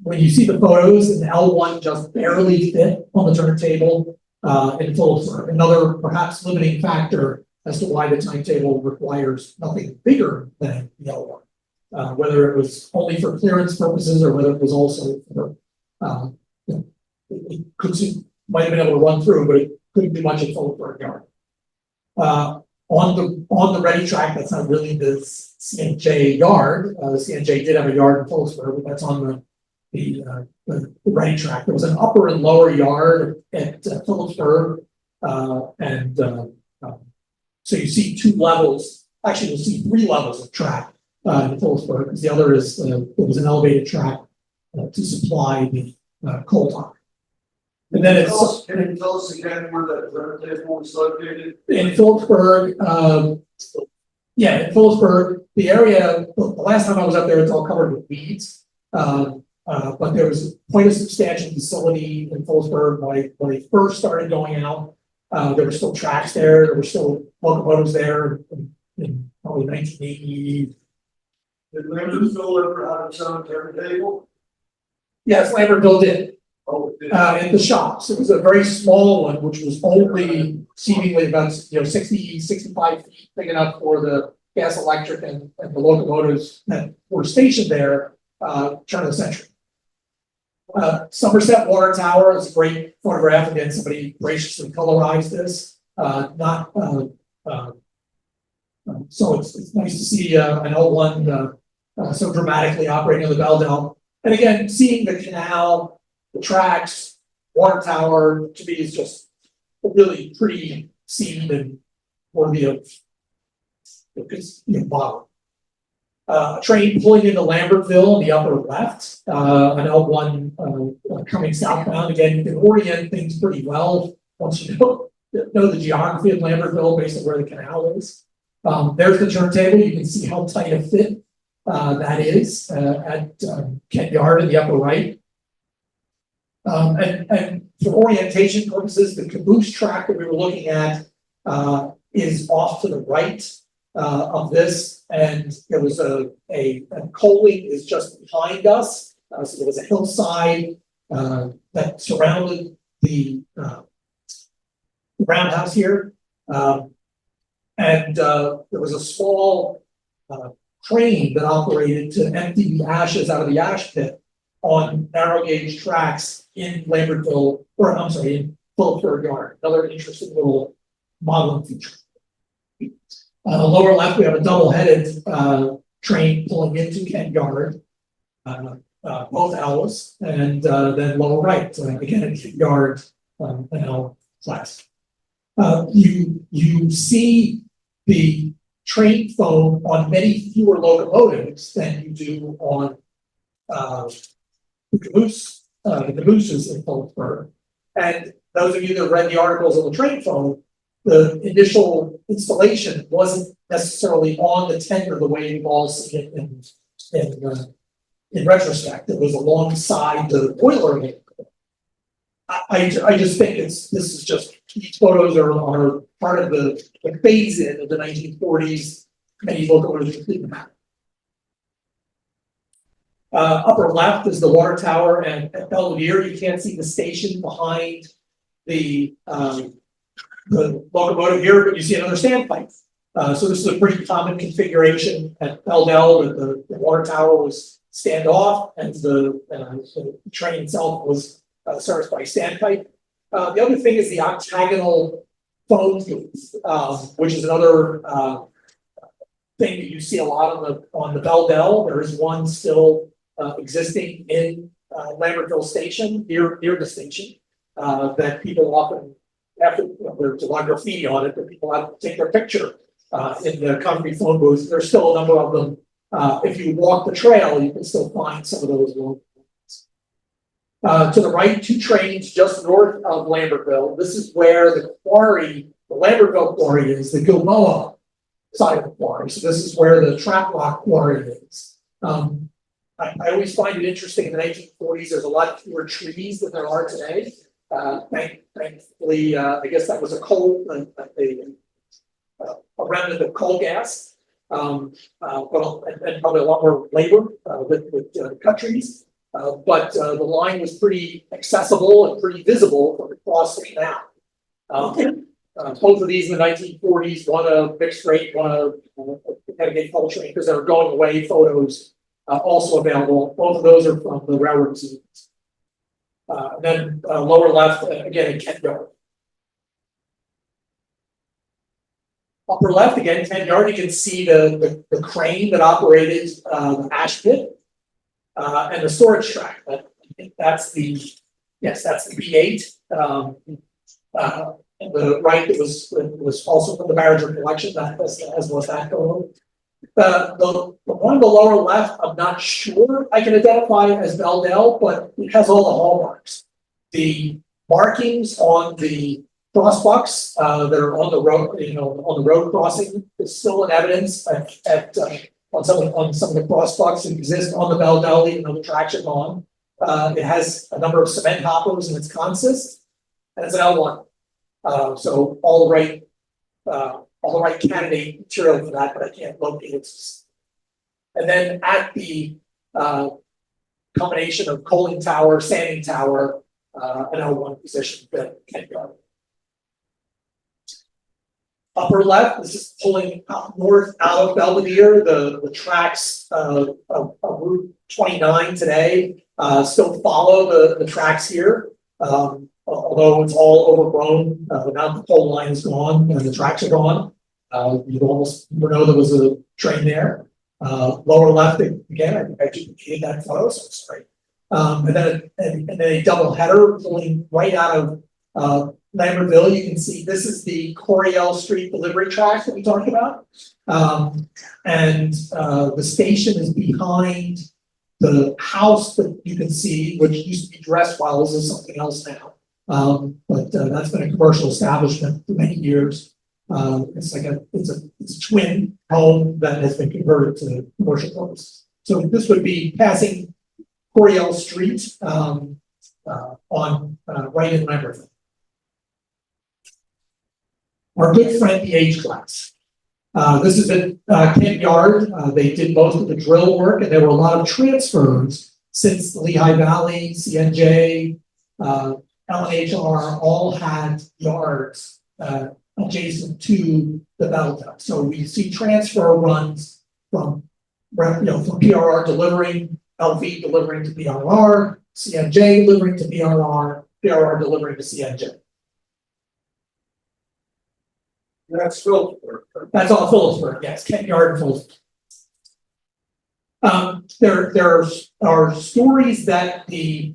Speaker 1: when you see the photos, an L1 just barely fit on the turntable in Phillipsburg. Another perhaps limiting factor as to why the timetable requires nothing bigger than the L1. Whether it was only for clearance purposes or whether it was also for, might have been able to run through, but it couldn't do much at Phillipsburg Yard. On the ready track, that's not really the CNJ yard. The CNJ did have a yard in Phillipsburg, but that's on the ready track. There was an upper and lower yard at Phillipsburg, and so you see two levels. Actually, you'll see three levels of track in Phillipsburg, because the other is it was an elevated track to supply the coal tar. And then
Speaker 4: Can you tell us again where that turntable is located?
Speaker 1: In Phillipsburg, in Phillipsburg, the area, the last time I was up there, it's all covered with weeds. But there was quite a substantial facility in Phillipsburg when I first started going out. There were still tracks there. There were still locomotives there in probably 1980.
Speaker 4: Did Lambertville ever have its own turntable?
Speaker 1: Yes, Lambertville did.
Speaker 4: Oh, it did.
Speaker 1: In the shops. It was a very small one, which was only seemingly about 60, 65 feet, big enough for the gas, electric, and the locomotives that were stationed there turn of the century. Somerset Water Tower is a great photograph. Again, somebody graciously colorized this. So it's nice to see an L1 so dramatically operating on the Bel-Del. And again, seeing the canal, the tracks, water tower, to me is just a really pretty scene and worthy of bottom. A train pulling into Lambertville in the upper left, an L1 coming southbound. Again, you can orient things pretty well once you know the geography of Lambertville based on where the canal is. There's the turntable. You can see how tight a fit that is at Kent Yard in the upper right. And for orientation purposes, the caboose track that we were looking at is off to the right of this, and there was a coaling is just behind us, So there was a hillside that surrounded the roundhouse here. And there was a small crane that operated to empty the ashes out of the ash pit on narrow gauge tracks in Lambertville, or I'm sorry, in Fulford Yard. Another interesting little modeling feature. On the lower left, we have a double-headed train pulling into Kent Yard, both L's, and then lower right, again in Kent Yard, an L class. You see the train foam on many fewer locomotives than you do on the cabooses in Phillipsburg. And those of you that read the articles on the train foam, the initial installation wasn't necessarily on the tender the way you've all seen it in retrospect. It was alongside the boiler. I just think this is just, these photos are part of the phase in of the 1940s. Many locomotives didn't have. Upper left is the water tower and at Belvidere. You can't see the station behind the locomotive here, but you see another standpipe. So this is a pretty common configuration at Bel-Del, that the water tower was standoff and the train itself was serviced by standpipe. The other thing is the octagonal phone booth, which is another thing that you see a lot on the Bel-Del. There is one still existing in Lambertville Station, near the station, that people often, after there's a lot of graffiti on it, that people have to take their picture in the concrete phone booths. There's still a number of them. If you walk the trail, you can still find some of those along. To the right, two trains just north of Lambertville. This is where the quarry, the Lambertville quarry is, the Gilboa side of the quarry. So this is where the trap rock quarry is. I always find it interesting in the 1940s, there's a lot fewer trees than there are today. Thankfully, I guess that was a remnant of coal gas, and probably a lot more labor with cut trees. But the line was pretty accessible and pretty visible from across the canal. Both of these in the 1940s, one a mixed rate, one a Connecticut coal train, because they were going away. Photos also available. Both of those are from the railroad scenes. Then lower left, again in Kent Yard. Upper left, again, Kent Yard, you can see the crane that operated the ash pit. And the storage track. I think that's the B8. And the right, it was also from the Barringer collection, as was that going. The one on the lower left, I'm not sure I can identify as Bel-Del, but it has all the hallmarks. The markings on the crossbucks that are on the road, on the road crossing is still in evidence on some of the crossbucks that exist on the Bel-Del, even though the tracks are gone. It has a number of cement hoppers in its consist, and it's an L1. So all the right candidate material for that, but I can't locate it. And then at the combination of coaling tower, sanding tower, an L1 position that can go. Upper left, this is pulling up north out of Belvidere. The tracks of Route 29 today still follow the tracks here. Although it's all overgrown, now the pole line is gone and the tracks are gone. You'd almost know there was a train there. Lower left, again, I duplicated that photo, so sorry. And then a double header pulling right out of Lambertville. You can see this is the Coriel Street delivery track that we talked about. And the station is behind the house that you can see, which used to be Dress Wells, is something else now. But that's been a commercial establishment for many years. It's a twin home that has been converted to commercial purpose. So this would be passing Coriel Street on right in Lambertville. Our good friend, the H class. This is at Kent Yard. They did most of the drill work, and there were a lot of transfers since the Lehigh Valley, CNJ, LNHR all had yards, adjacent to the Bel-Del. So we see transfer runs from, from PRR delivering, LV delivering to PRR, CNJ delivering to PRR, PRR delivering to CNJ.
Speaker 4: That's Phillipsburg.
Speaker 1: That's all Phillipsburg, yes, Kent Yard and Phillipsburg. There are stories that the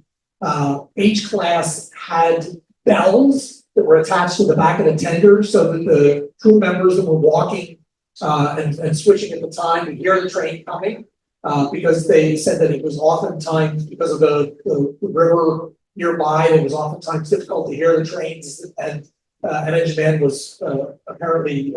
Speaker 1: H class had bells that were attached to the back of the tender so that the crew members that were walking and switching at the time could hear the train coming. Because they said that it was oftentimes, because of the river nearby, it was oftentimes difficult to hear the trains, and an engineman was apparently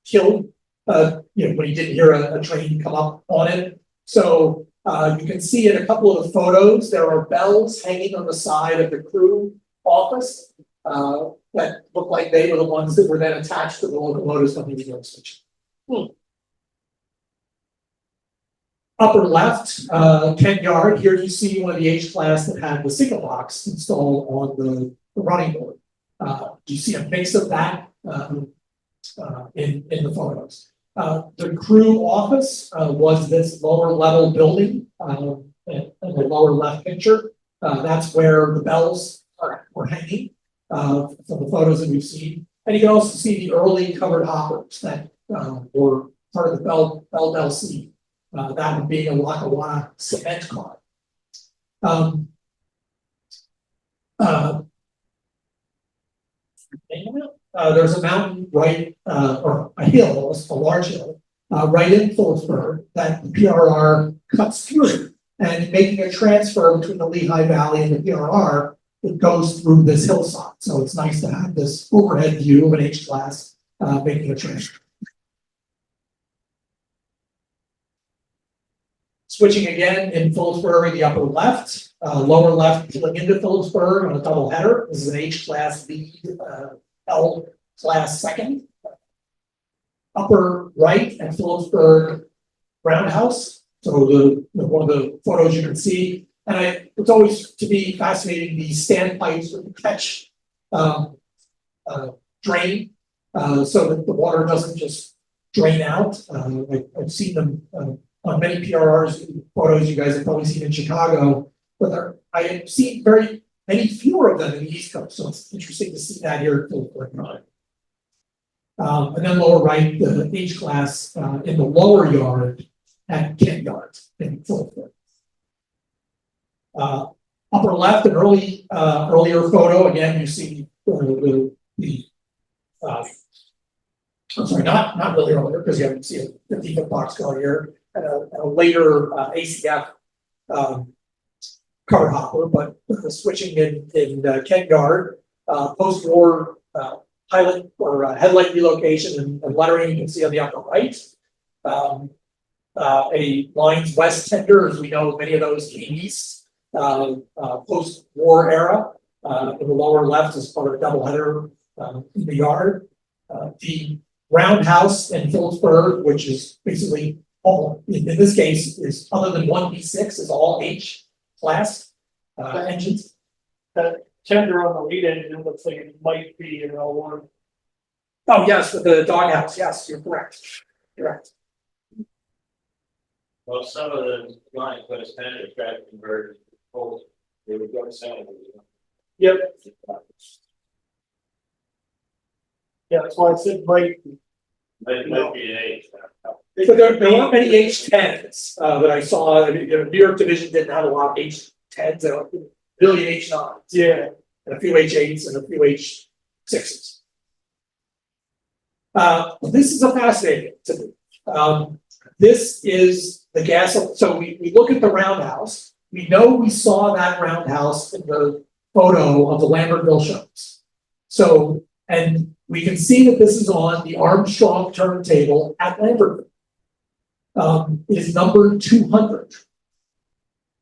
Speaker 1: killed, when he didn't hear a train come up on it. So you can see in a couple of the photos, there are bells hanging on the side of the crew office that look like they were the ones that were then attached to the locomotives when they were switching. Upper left, Kent Yard, here you see one of the H class that had the signal box installed on the running board. You see a mix of that in the photos. The crew office was this lower level building in the lower left picture. That's where the bells were hanging from the photos that we've seen. And you can also see the early covered hoppers that were part of the Bel-Del scene. That would be a WWII cement car. There's a mountain right, or a hill, a large hill, right in Phillipsburg that the PRR cuts through, and making a transfer between the Lehigh Valley and the PRR, it goes through this hillside. So it's nice to have this overhead view of an H class making a transfer. Switching again in Phillipsburg, the upper left, lower left pulling into Phillipsburg on a double header. This is an H class lead, L class second. Upper right at Phillipsburg Roundhouse. So one of the photos you can see, and it's always to be fascinating, these standpipes that catch drain so that the water doesn't just drain out. I've seen them on many PRRs photos you guys have probably seen in Chicago, but I have seen very many fewer of them in the East Coast, so it's interesting to see that here at Phillipsburg. And then lower right, the H class in the lower yard at Kent Yard in Phillipsburg. Upper left, an earlier photo. Again, you see I'm sorry, not really earlier because you haven't seen a 50-foot boxcar here. A later ACF covered hopper, but switching in Kent Yard, post-war pilot or headlight relocation and lettering you can see on the upper right. A lines west tender, as we know, many of those came east post-war era. In the lower left is part of a double header in the yard. The Roundhouse in Phillipsburg, which is basically all, in this case, is other than one V6 is all H class engines.
Speaker 3: That tender on the lead engine looks like it might be an L1.
Speaker 1: Oh, yes, with the doghouse. Yes, you're correct. Correct.
Speaker 2: Well, some of the lines put a standard track converters, they were going sound.
Speaker 3: Yep. Yeah, that's why I said might.
Speaker 2: Might be an H.
Speaker 1: So there weren't many H10s that I saw. New York Division didn't have a lot of H10s, a billion H9s.
Speaker 3: Yeah.
Speaker 1: And a few H8s and a few H6s. This is a fascinating to me. This is the gas. So we look at the Roundhouse. We know we saw that Roundhouse in the photo of the Lambertville shows. So, and we can see that this is on the Armstrong turntable at Lambertville. It is number 200.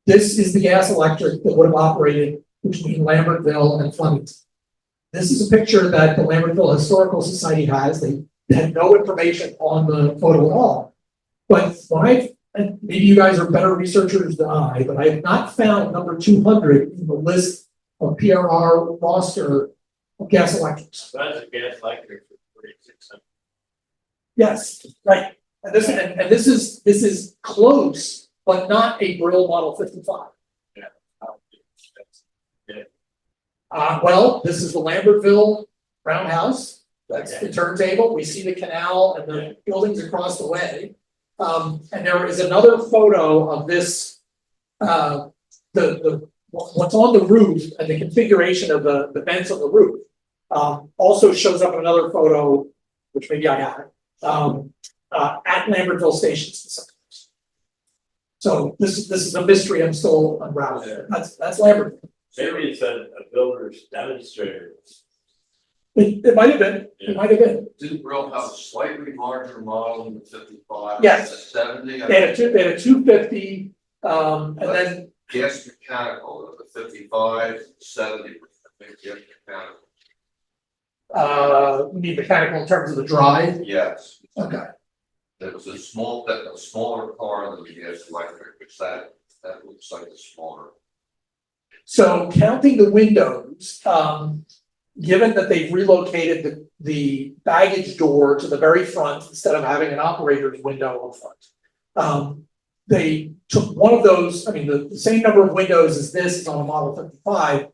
Speaker 1: This is the gas electric that would have operated between Lambertville and Flemington. This is a picture that the Lambertville Historical Society has. They had no information on the photo at all. But when I and maybe you guys are better researchers than I, but I have not found number 200 in the list of PRR roster of gas electrics.
Speaker 2: That's a gas electric for 46.
Speaker 1: Yes, right. And this is close, but not a Brill Model 55. Well, this is the Lambertville Roundhouse. That's the turntable. We see the canal and the buildings across the way. And there is another photo of this, what's on the roof and the configuration of the vents on the roof. Also shows up in another photo, which maybe I have, at Lambertville Station. So this is a mystery I'm still unraveling. That's Lambertville.
Speaker 2: Maybe it's a builder's demonstrator.
Speaker 1: It might have been. It might have been.
Speaker 6: Didn't Brill have a slightly larger model than the 55?
Speaker 1: Yes.
Speaker 6: The 70?
Speaker 1: They had a 250, and then
Speaker 6: Gas mechanical, the 55, 70, I think gas mechanical.
Speaker 1: we need mechanical in terms of the drive.
Speaker 6: Yes.
Speaker 1: Okay.
Speaker 6: It was a smaller car than the gas electric, which that looks like a smaller.
Speaker 1: So counting the windows, given that they've relocated the baggage door to the very front instead of having an operator's window up front. They took one of those, I mean, the same number of windows as this is on a Model 55,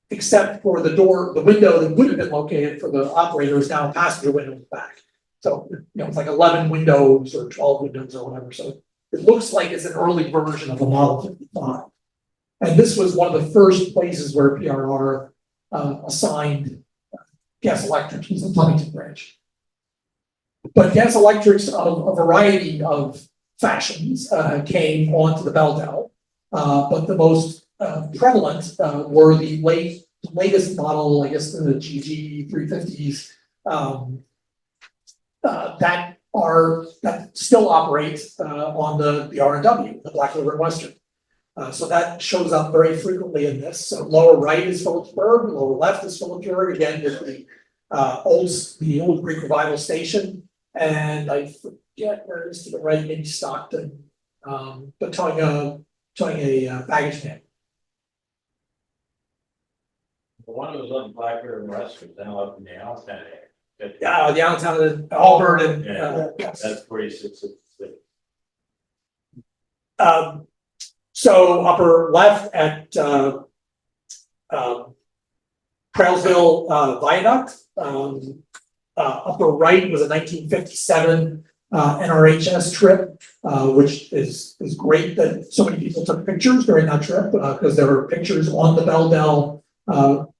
Speaker 1: except for the window that would have been located for the operator is now a passenger window in the back. So, it's like 11 windows or 12 windows or whatever. So it looks like it's an early version of a Model 55. And this was one of the first places where PRR assigned gas electrics was the Huntington branch. But gas electrics of a variety of fashions came onto the Bel-Del, but the most prevalent were the latest model, I guess the GG 350s that still operate on the R&W, the Black River and Western. So that shows up very frequently in this. So lower right is Phillipsburg, lower left is Phillipsburg, again, with the old Greek Revival station. And I forget where it is to the right, maybe Stockton, but towing a baggage van.
Speaker 2: One of those on Black River West was now up in the Allentown area.
Speaker 1: The Allentown and Auburn and yes.
Speaker 2: That's 46.
Speaker 1: So upper left at Trailsville Viaduct. Upper right was a 1957 NRHS trip, which is great that so many people took pictures during that trip because there were pictures on the Bel-Del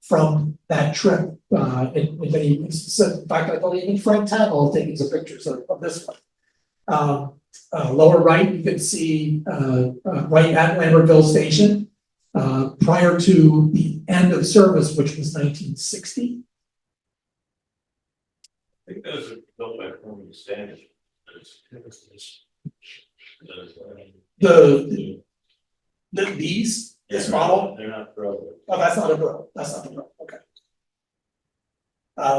Speaker 1: from that trip. In many instances, in fact, I believe even Frank Tavel taking some pictures of this one. Lower right, you can see right at Lambertville Station prior to the end of service, which was 1960.
Speaker 2: I think those are built by Permian Standard.
Speaker 1: This model.
Speaker 2: They're not Brill.
Speaker 1: Oh, that's not a Brill. That's not a Brill. Okay.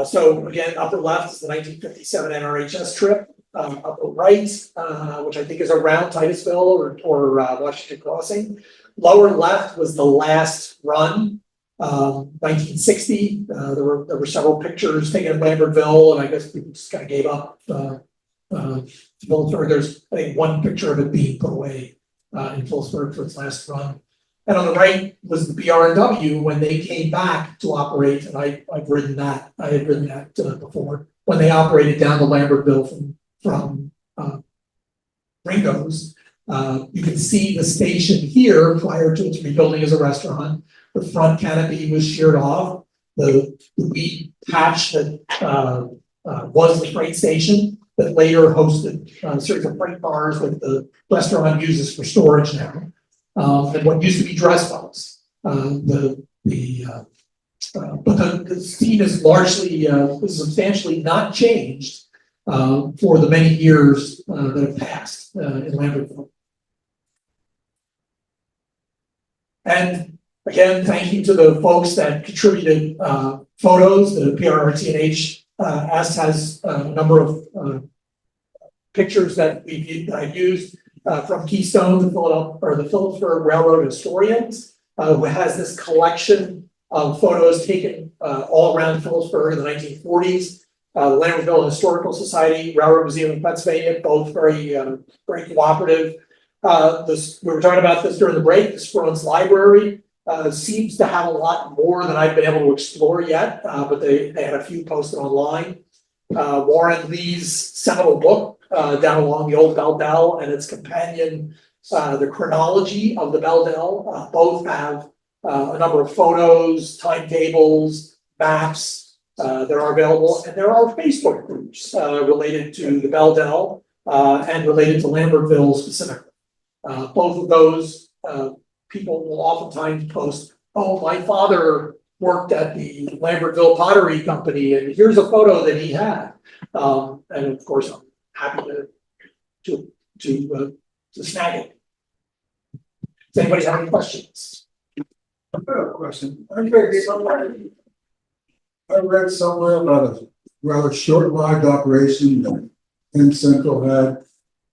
Speaker 1: So again, upper left is the 1957 NRHS trip. Upper right, which I think is around Titusville or Washington Crossing. Lower left was the last run, 1960. There were several pictures taken in Lambertville, and I guess people just kind of gave up. Phillipsburg, there's I think one picture of it being put away in Phillipsburg for its last run. And on the right was the PRW when they came back to operate, and I've ridden that. I had ridden that before when they operated down to Lambertville from Ringo's. You can see the station here prior to its rebuilding as a restaurant. The front canopy was sheared off. The wheat patch that was the freight station that later hosted a series of freight cars that the restaurant uses for storage now. And what used to be dress boats. But the scene is largely, substantially not changed for the many years that have passed in Lambertville. And again, thank you to the folks that contributed photos. The PRRT&HS has a number of pictures that I've used. from Keystone, the Philadelphia, or the Phillipsburg Railroad Historians, who has this collection of photos taken all around Phillipsburg in the 1940s. The Lambertville Historical Society, Railroad Museum of Pennsylvania, both very cooperative. We were talking about this during the break. The Scrone's Library seems to have a lot more than I've been able to explore yet, but they had a few posted online. Warren Lee's seminal book down along the old Bel-Del and its companion, The Chronology of the Bel-Del, both have a number of photos, timetables, maps that are available, and there are Facebook groups related to the Bel-Del and related to Lambertville specifically. Both of those people will oftentimes post, "Oh, my father worked at the Lambertville Pottery Company, and here's a photo that he had." And of course, I'm happy to snag it. Does anybody have any questions?
Speaker 7: I have a question. I read somewhere about a rather short-lived operation that Penn Central had,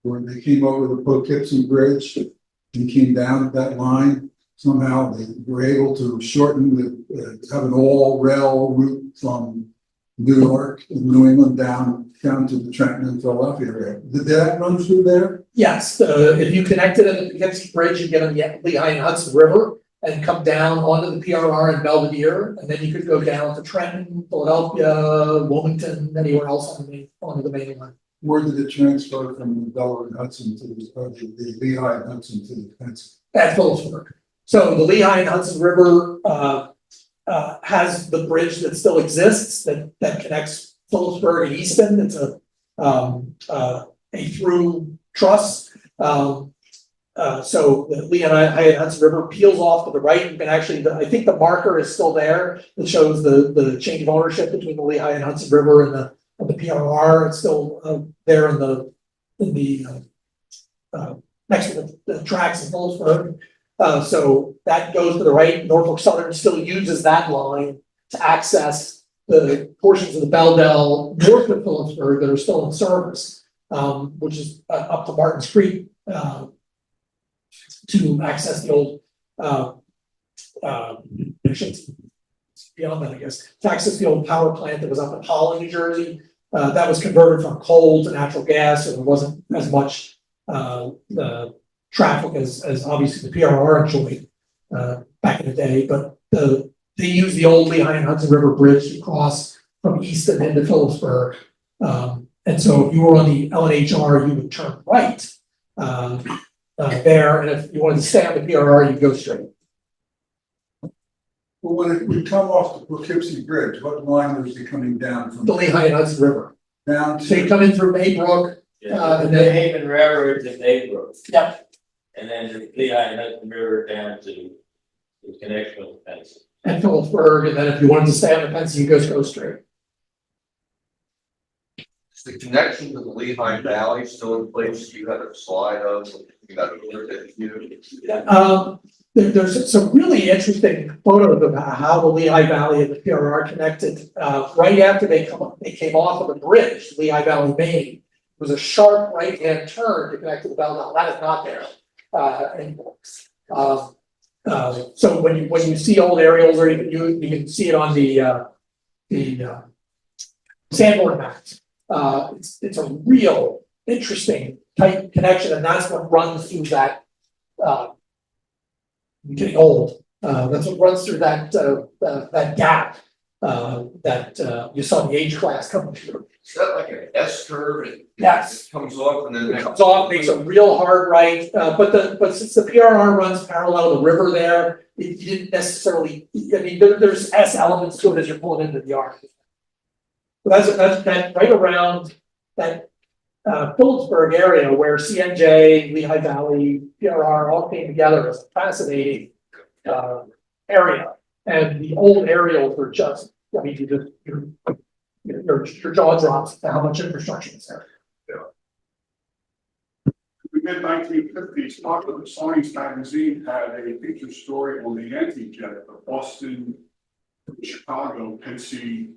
Speaker 7: where they came over the Poughkeepsie Bridge and came down that line. Somehow they were able to shorten have an all-rail route from New York and New England down to the Trenton and Philadelphia area. Did that run through there?
Speaker 1: Yes, if you connected at the Poughkeepsie Bridge, you get on the Lehigh and Hudson River and come down onto the PRR and Belvidere, and then you could go down to Trenton, Philadelphia, Wilmington, anywhere else onto the main line.
Speaker 7: Where did it transfer from the Delaware and Hudson to the Lehigh and Hudson to the Pennsylvania?
Speaker 1: At Phillipsburg. So the Lehigh and Hudson River has the bridge that still exists that connects Phillipsburg and Easton. It's a through truss. So the Lehigh and Hudson River peels off to the right. You can actually, I think the marker is still there that shows the change of ownership between the Lehigh and Hudson River and the PRR. It's still there in the next to the tracks in Phillipsburg. So that goes to the right. Norfolk Southern still uses that line to access the portions of the Bel-Del north of Phillipsburg that are still in service, which is up to Martins Creek to access the old beyond that, I guess, to access the old power plant that was up in Holland, New Jersey. That was converted from coal to natural gas, so there wasn't as much traffic as obviously the PRR enjoyed back in the day, but they used the old Lehigh and Hudson River Bridge to cross from Easton into Phillipsburg. And so if you were on the LNHR, you would turn right there, and if you wanted to stay on the PRR, you'd go straight.
Speaker 7: Well, when we come off the Poughkeepsie Bridge, what line was it coming down from?
Speaker 1: The Lehigh and Hudson River.
Speaker 7: Down
Speaker 1: So you
Speaker 7: to,
Speaker 1: come in through Maybrook,
Speaker 2: And the Haven Railroad to Maybrook.
Speaker 1: Yep.
Speaker 2: And then the Lehigh and Hudson River down to the connection with Pennsylvania.
Speaker 1: and Phillipsburg, and then if you wanted to stay on the Pennsy, you go straight.
Speaker 6: Is the connection to the Lehigh Valley still in place? You had a slide of, you got a view.
Speaker 1: There's some really interesting photos of how the Lehigh Valley and the PRR connected. Right after they came off of the bridge, Lehigh Valley, Maine, it was a sharp right-hand turn to connect to the Bel-Del. That is not there anymore. So when you see old aerials, or even you can see it on the Sanborn maps. It's a real interesting tight connection, and that's what runs through that. I'm getting old. That's what runs through that gap that you saw the age class coming through.
Speaker 6: Is that like an S curve?
Speaker 1: Yes.
Speaker 6: It comes off and then.
Speaker 1: It comes off, makes a real hard right, but since the PRR runs parallel to the river there, you didn't necessarily, I mean, there's S elements to it as you're pulling into the arc. So that's right around that Phillipsburg area where CNJ, Lehigh Valley, PRR all came together as a fascinating area. And the old aerials were just, I mean, your jaw drops to how much infrastructure is there.
Speaker 8: In the mid-1950s, Popular Science magazine had a feature story on the anti-jet, the Boston, Chicago, Pennsy,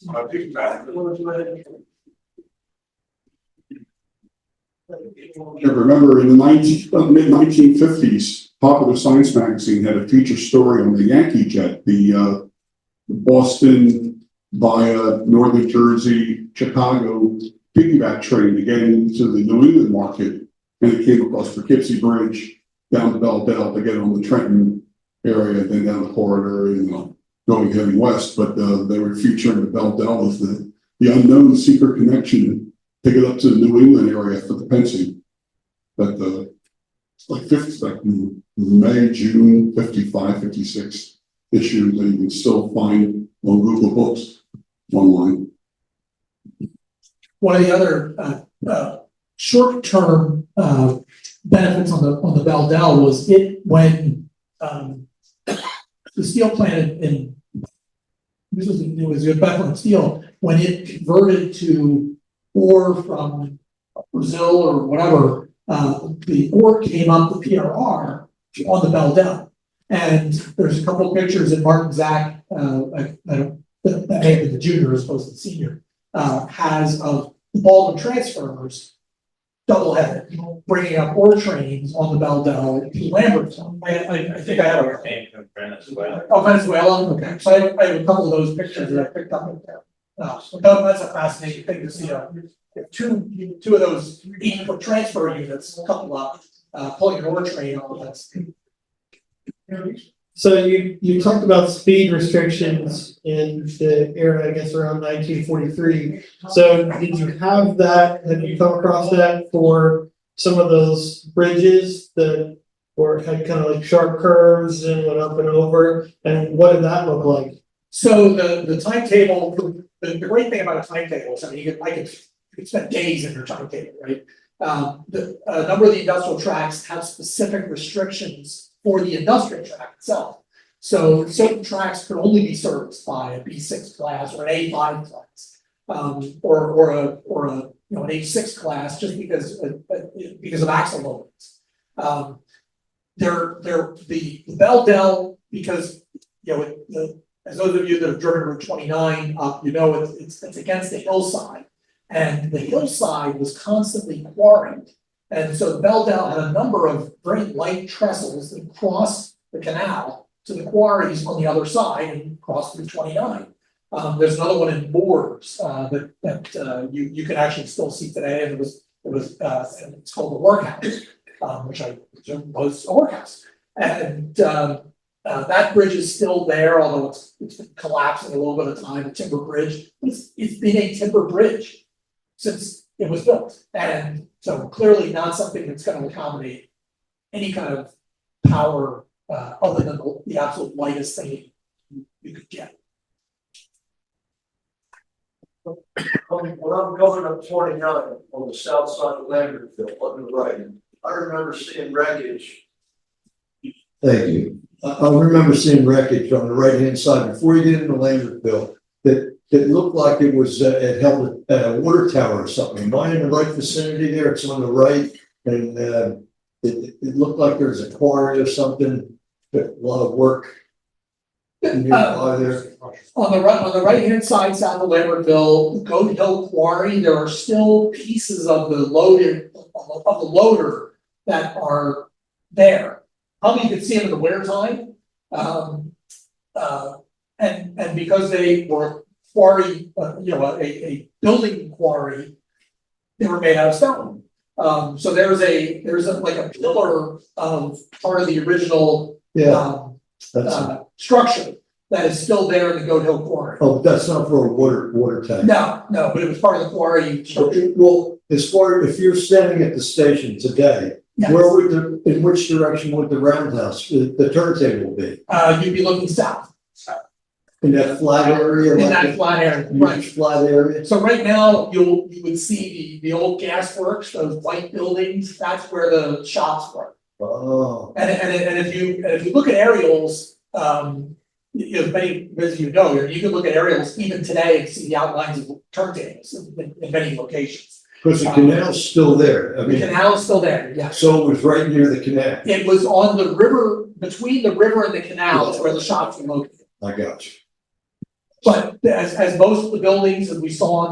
Speaker 8: piggyback. remember in the mid-1950s, Popular Science magazine had a feature story on the Yankee jet, the Boston via Northern Jersey, Chicago piggyback train to get into the New England market. And it came across Poughkeepsie Bridge down to Bel-Del to get on the Trenton area, then down the corridor and going heading west. But they were featuring the Bel-Del as the unknown secret connection to get up to the New England area for the fencing. But like May, June, 55, 56 issues that you can still find on Google Books online.
Speaker 1: One of the other short-term benefits on the Bel-Del was when the steel plant in it was Bethlehem Steel, when it converted to ore from Brazil or whatever, the ore came up the PRR on the Bel-Del. And there's a couple of pictures that Martin Zach, that may have been the junior as opposed to the senior, has of the Baldwin transfers double-headed, bringing up ore trains on the Bel-Del to Lambertville. I think I have a.
Speaker 2: Came from Venezuela.
Speaker 1: Oh, Venezuela, okay, so I have a couple of those pictures that I picked up in there. So that's a fascinating thing to see, two of those 8-foot transfer units coupled up, pulling an ore train on that's.
Speaker 3: So you talked about speed restrictions in the era, I guess, around 1943. So did you have that, have you come across that for some of those bridges that had kind of like sharp curves and went up and over? And what did that look like?
Speaker 1: So the timetable, the great thing about a timetable is, I mean, I could spend days in your timetable, right? A number of the industrial tracks have specific restrictions for the industrial track itself. So certain tracks could only be serviced by a B6 class or an A5 class, or an A6 class, just because of axle loadings. The Bel-Del, because as those of you that have driven Route 29 up, it's against the hillside, and the hillside was constantly quarried. And so the Bel-Del had a number of very light trestles that crossed the canal to the quarries on the other side and crossed Route 29. There's another one in Moores that you can actually still see today, and it's called the Workhouse, which was a workhouse. And that bridge is still there, although it's been collapsing a little bit of time, a timber bridge. It's been a timber bridge since it was built. And so clearly not something that's going to accommodate any kind of power other than the absolute lightest thing you could get.
Speaker 4: When I'm going up 29 on the south side of Lambertville, on the right, I remember seeing wreckage. Thank you. I remember seeing wreckage on the right-hand side before you get into Lambertville that looked like it was it held a water tower or something. Am I in the right vicinity there? It's on the right, and it looked like there's a quarry or something. A lot of work nearby there.
Speaker 1: On the right-hand side, south of Lambertville, Goat Hill Quarry, there are still pieces of the loader that are there. Probably you could see them in the wintertime. And because they were quarry, a building quarry, they were made out of stone. So there's like a pillar of part of the original structure that is still there in the Goat Hill Quarry.
Speaker 4: Oh, that's not for a water tank.
Speaker 1: No, but it was part of the quarry structure.
Speaker 4: Well, as far if you're standing at the station today,
Speaker 1: Yes.
Speaker 4: where would in which direction would the roundhouse, the turntable be?
Speaker 1: You'd be looking south.
Speaker 4: In that flat area?
Speaker 1: In that flat area, right.
Speaker 4: Flat area?
Speaker 1: So right now, you would see the old gas works, those white buildings, that's where the shops were.
Speaker 4: Oh.
Speaker 1: And if you look at aerials, many as you know, you can look at aerials even today and see the outlines of turntables in many locations.
Speaker 4: Because the canal's still there. I
Speaker 1: The
Speaker 4: mean,
Speaker 1: canal is still there, yes.
Speaker 4: so it was right near the canal.
Speaker 1: It was on the river, between the river and the canal is where the shops were located.
Speaker 4: I got you.
Speaker 1: But as most of the buildings that we saw in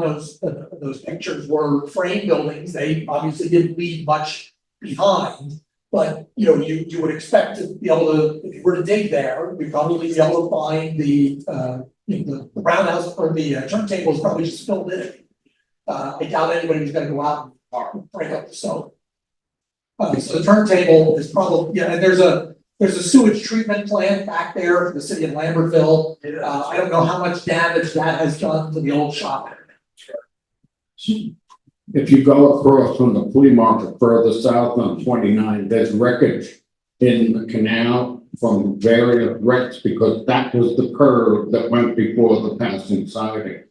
Speaker 1: those pictures were frame buildings, they obviously didn't leave much behind. But, you know, you would expect to be able to, if you were to dig there, we'd probably be able to find the roundhouse or the turntable is probably just filled in. I doubt anybody was gonna go out and break up the stone. So the turntable is probably, yeah, and there's a sewage treatment plant back there for the city of Lambertville. I don't know how much damage that has done to the old shop.
Speaker 9: If you go across from the flea market further south on 29, there's wreckage in the canal from various wrecks because that was the curve that went before the passing siding.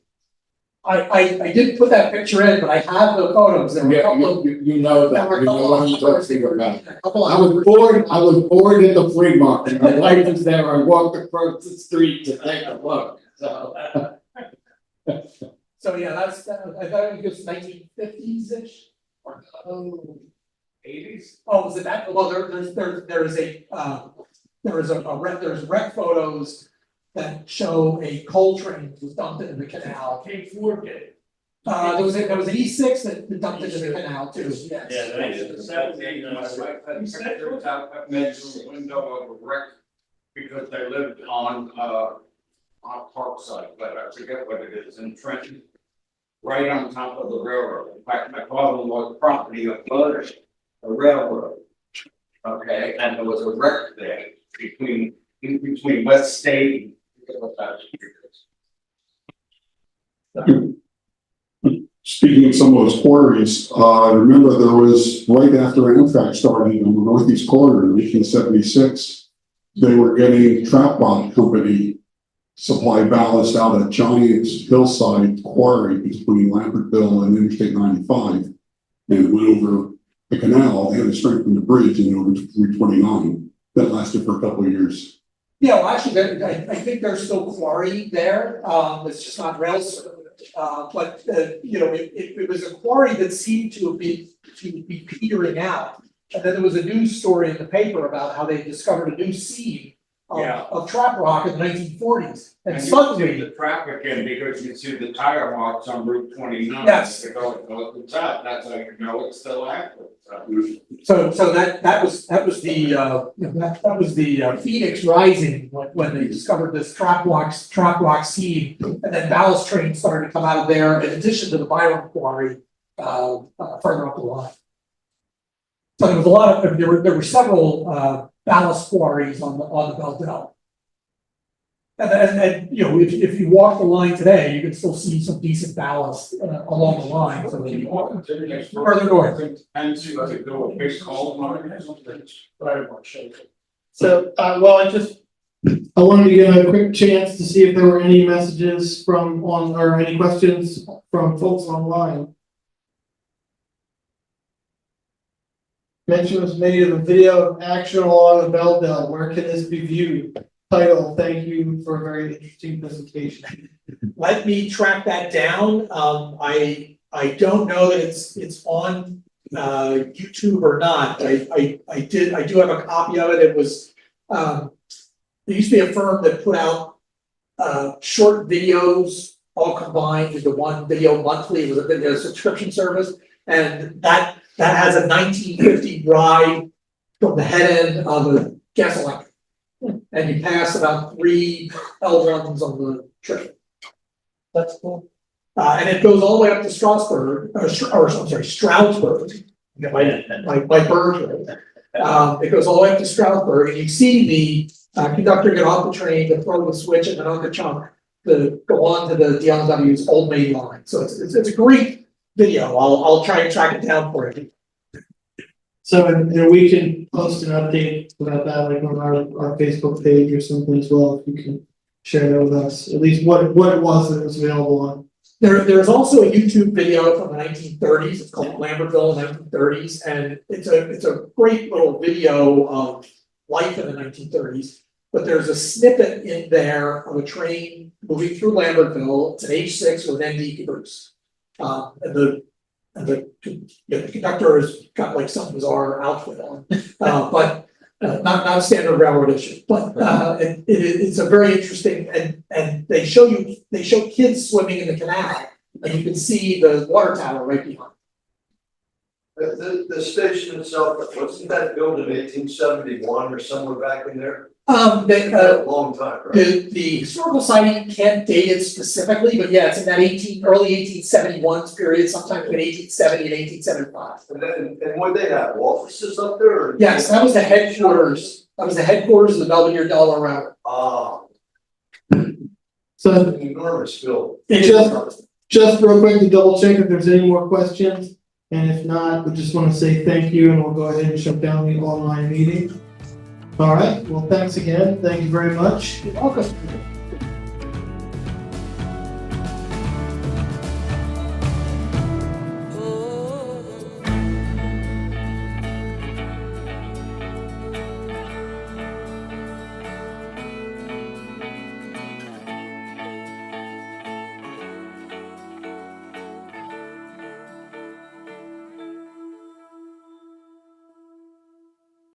Speaker 1: I didn't put that picture in, but I have the photos. There were a
Speaker 9: Yeah,
Speaker 1: couple of.
Speaker 9: you know
Speaker 1: There
Speaker 9: that,
Speaker 1: were a
Speaker 9: you know
Speaker 1: couple
Speaker 9: what I'm
Speaker 1: of
Speaker 9: talking about.
Speaker 1: a couple
Speaker 9: I
Speaker 1: of-
Speaker 9: was bored at the flea market, my wife was there, I walked across the street to take a look, so.
Speaker 1: So yeah, I thought it was 1950s-ish or '80s. Oh, was it that? Well, there's wreck photos that show a coal train that was dumped into the canal.
Speaker 2: K4 did.
Speaker 1: There was an E6 that dumped into the canal too, yes.
Speaker 2: Yeah, that is. That was
Speaker 6: I mentioned the window of a wreck because they lived on Parkside, but I forget what it is, in Trenton. Right on top of the railroad. In fact, my father-in-law's property abutted a railroad. Okay, and there was a wreck there in between West State and I forget what that is.
Speaker 8: Speaking of some of those quarries, remember there was, right after Amtrak started on the northeast corridor in 1876, they were getting Trap Rock Company supply ballast out at Giants Hillside Quarry between Lambertville and Interstate 95. And it went over the canal, they had to strengthen the bridge and over to 329. That lasted for a couple of years.
Speaker 1: Yeah, well, actually, I think there's still quarry there, it's just not rail service. But you know, it was a quarry that seemed to be petering out. And then there was a news story in the paper about how they discovered a new seed of trap rock in the 1940s. And
Speaker 6: And you see
Speaker 1: suddenly,
Speaker 6: the traffic in because you see the tire marks on Route 29.
Speaker 1: Yes.
Speaker 6: They go to the south, that's how you know it's still active.
Speaker 1: so that was the Phoenix Rising when they discovered this trap rock seed, and then ballast trains started to come out of there in addition to the Byron quarry further up the line. So there was a lot of there were several ballast quarries on the Bel-Del. And you know, if you walk the line today, you can still see some decent ballast along the line. So you walk further north.
Speaker 6: And so to go a big coal mine.
Speaker 3: So, well, I wanted to get a quick chance to see if there were any messages or any questions from folks online. Mention was made of a video of action along the Bel-Del. Where can this be viewed? Title, thank you for a very interesting presentation.
Speaker 1: Let me track that down. I don't know that it's on YouTube or not. I do have a copy of it. It was there used to be a firm that put out short videos all combined into one video monthly. It was a video subscription service, and that has a 1950 ride from the head end of the gasoline. And you pass about 3 L1s on the trip. That's cool. And it goes all the way up to Strasbourg, Stroudsburg. My bird. It goes all the way up to Stroudsburg, and you see the conductor get off the train to throw the switch and another chunk to go on to the DLW's Old Main line. So it's a great video. I'll try and track it down for you.
Speaker 3: So, and we can post an update about that, like on our Facebook page or something as well, if you can share that with us, at least what it was that was available on.
Speaker 1: There's also a YouTube video from the 1930s. It's called Lambertville in the 1930s, and it's a great little video of life in the 1930s. But there's a snippet in there of a train moving through Lambertville. It's an H6 with an ND caboose, and the conductor has got like some bizarre outfit on, but not a standard railroad issue, but, it's a very interesting, and they show kids swimming in the canal, and you can see the water tower right behind.
Speaker 4: The station itself, wasn't that built in 1871 or somewhere back in there?
Speaker 1: The,
Speaker 4: A long time, right?
Speaker 1: the historical siting can't date it specifically, but yeah, it's in that early 1871 period, sometime between 1870 and 1875.
Speaker 4: And would they have offices up there? Or?
Speaker 1: Yes, that was the headquarters, of the Belvidere-Delaware River.
Speaker 4: Ah,
Speaker 3: So
Speaker 4: an enormous building.
Speaker 3: just real quick to double check if there's any more questions, and if not, we just want to say thank you, and we'll go ahead and shut down the online meeting. All right, well, thanks again, thank you very much.
Speaker 1: You're welcome.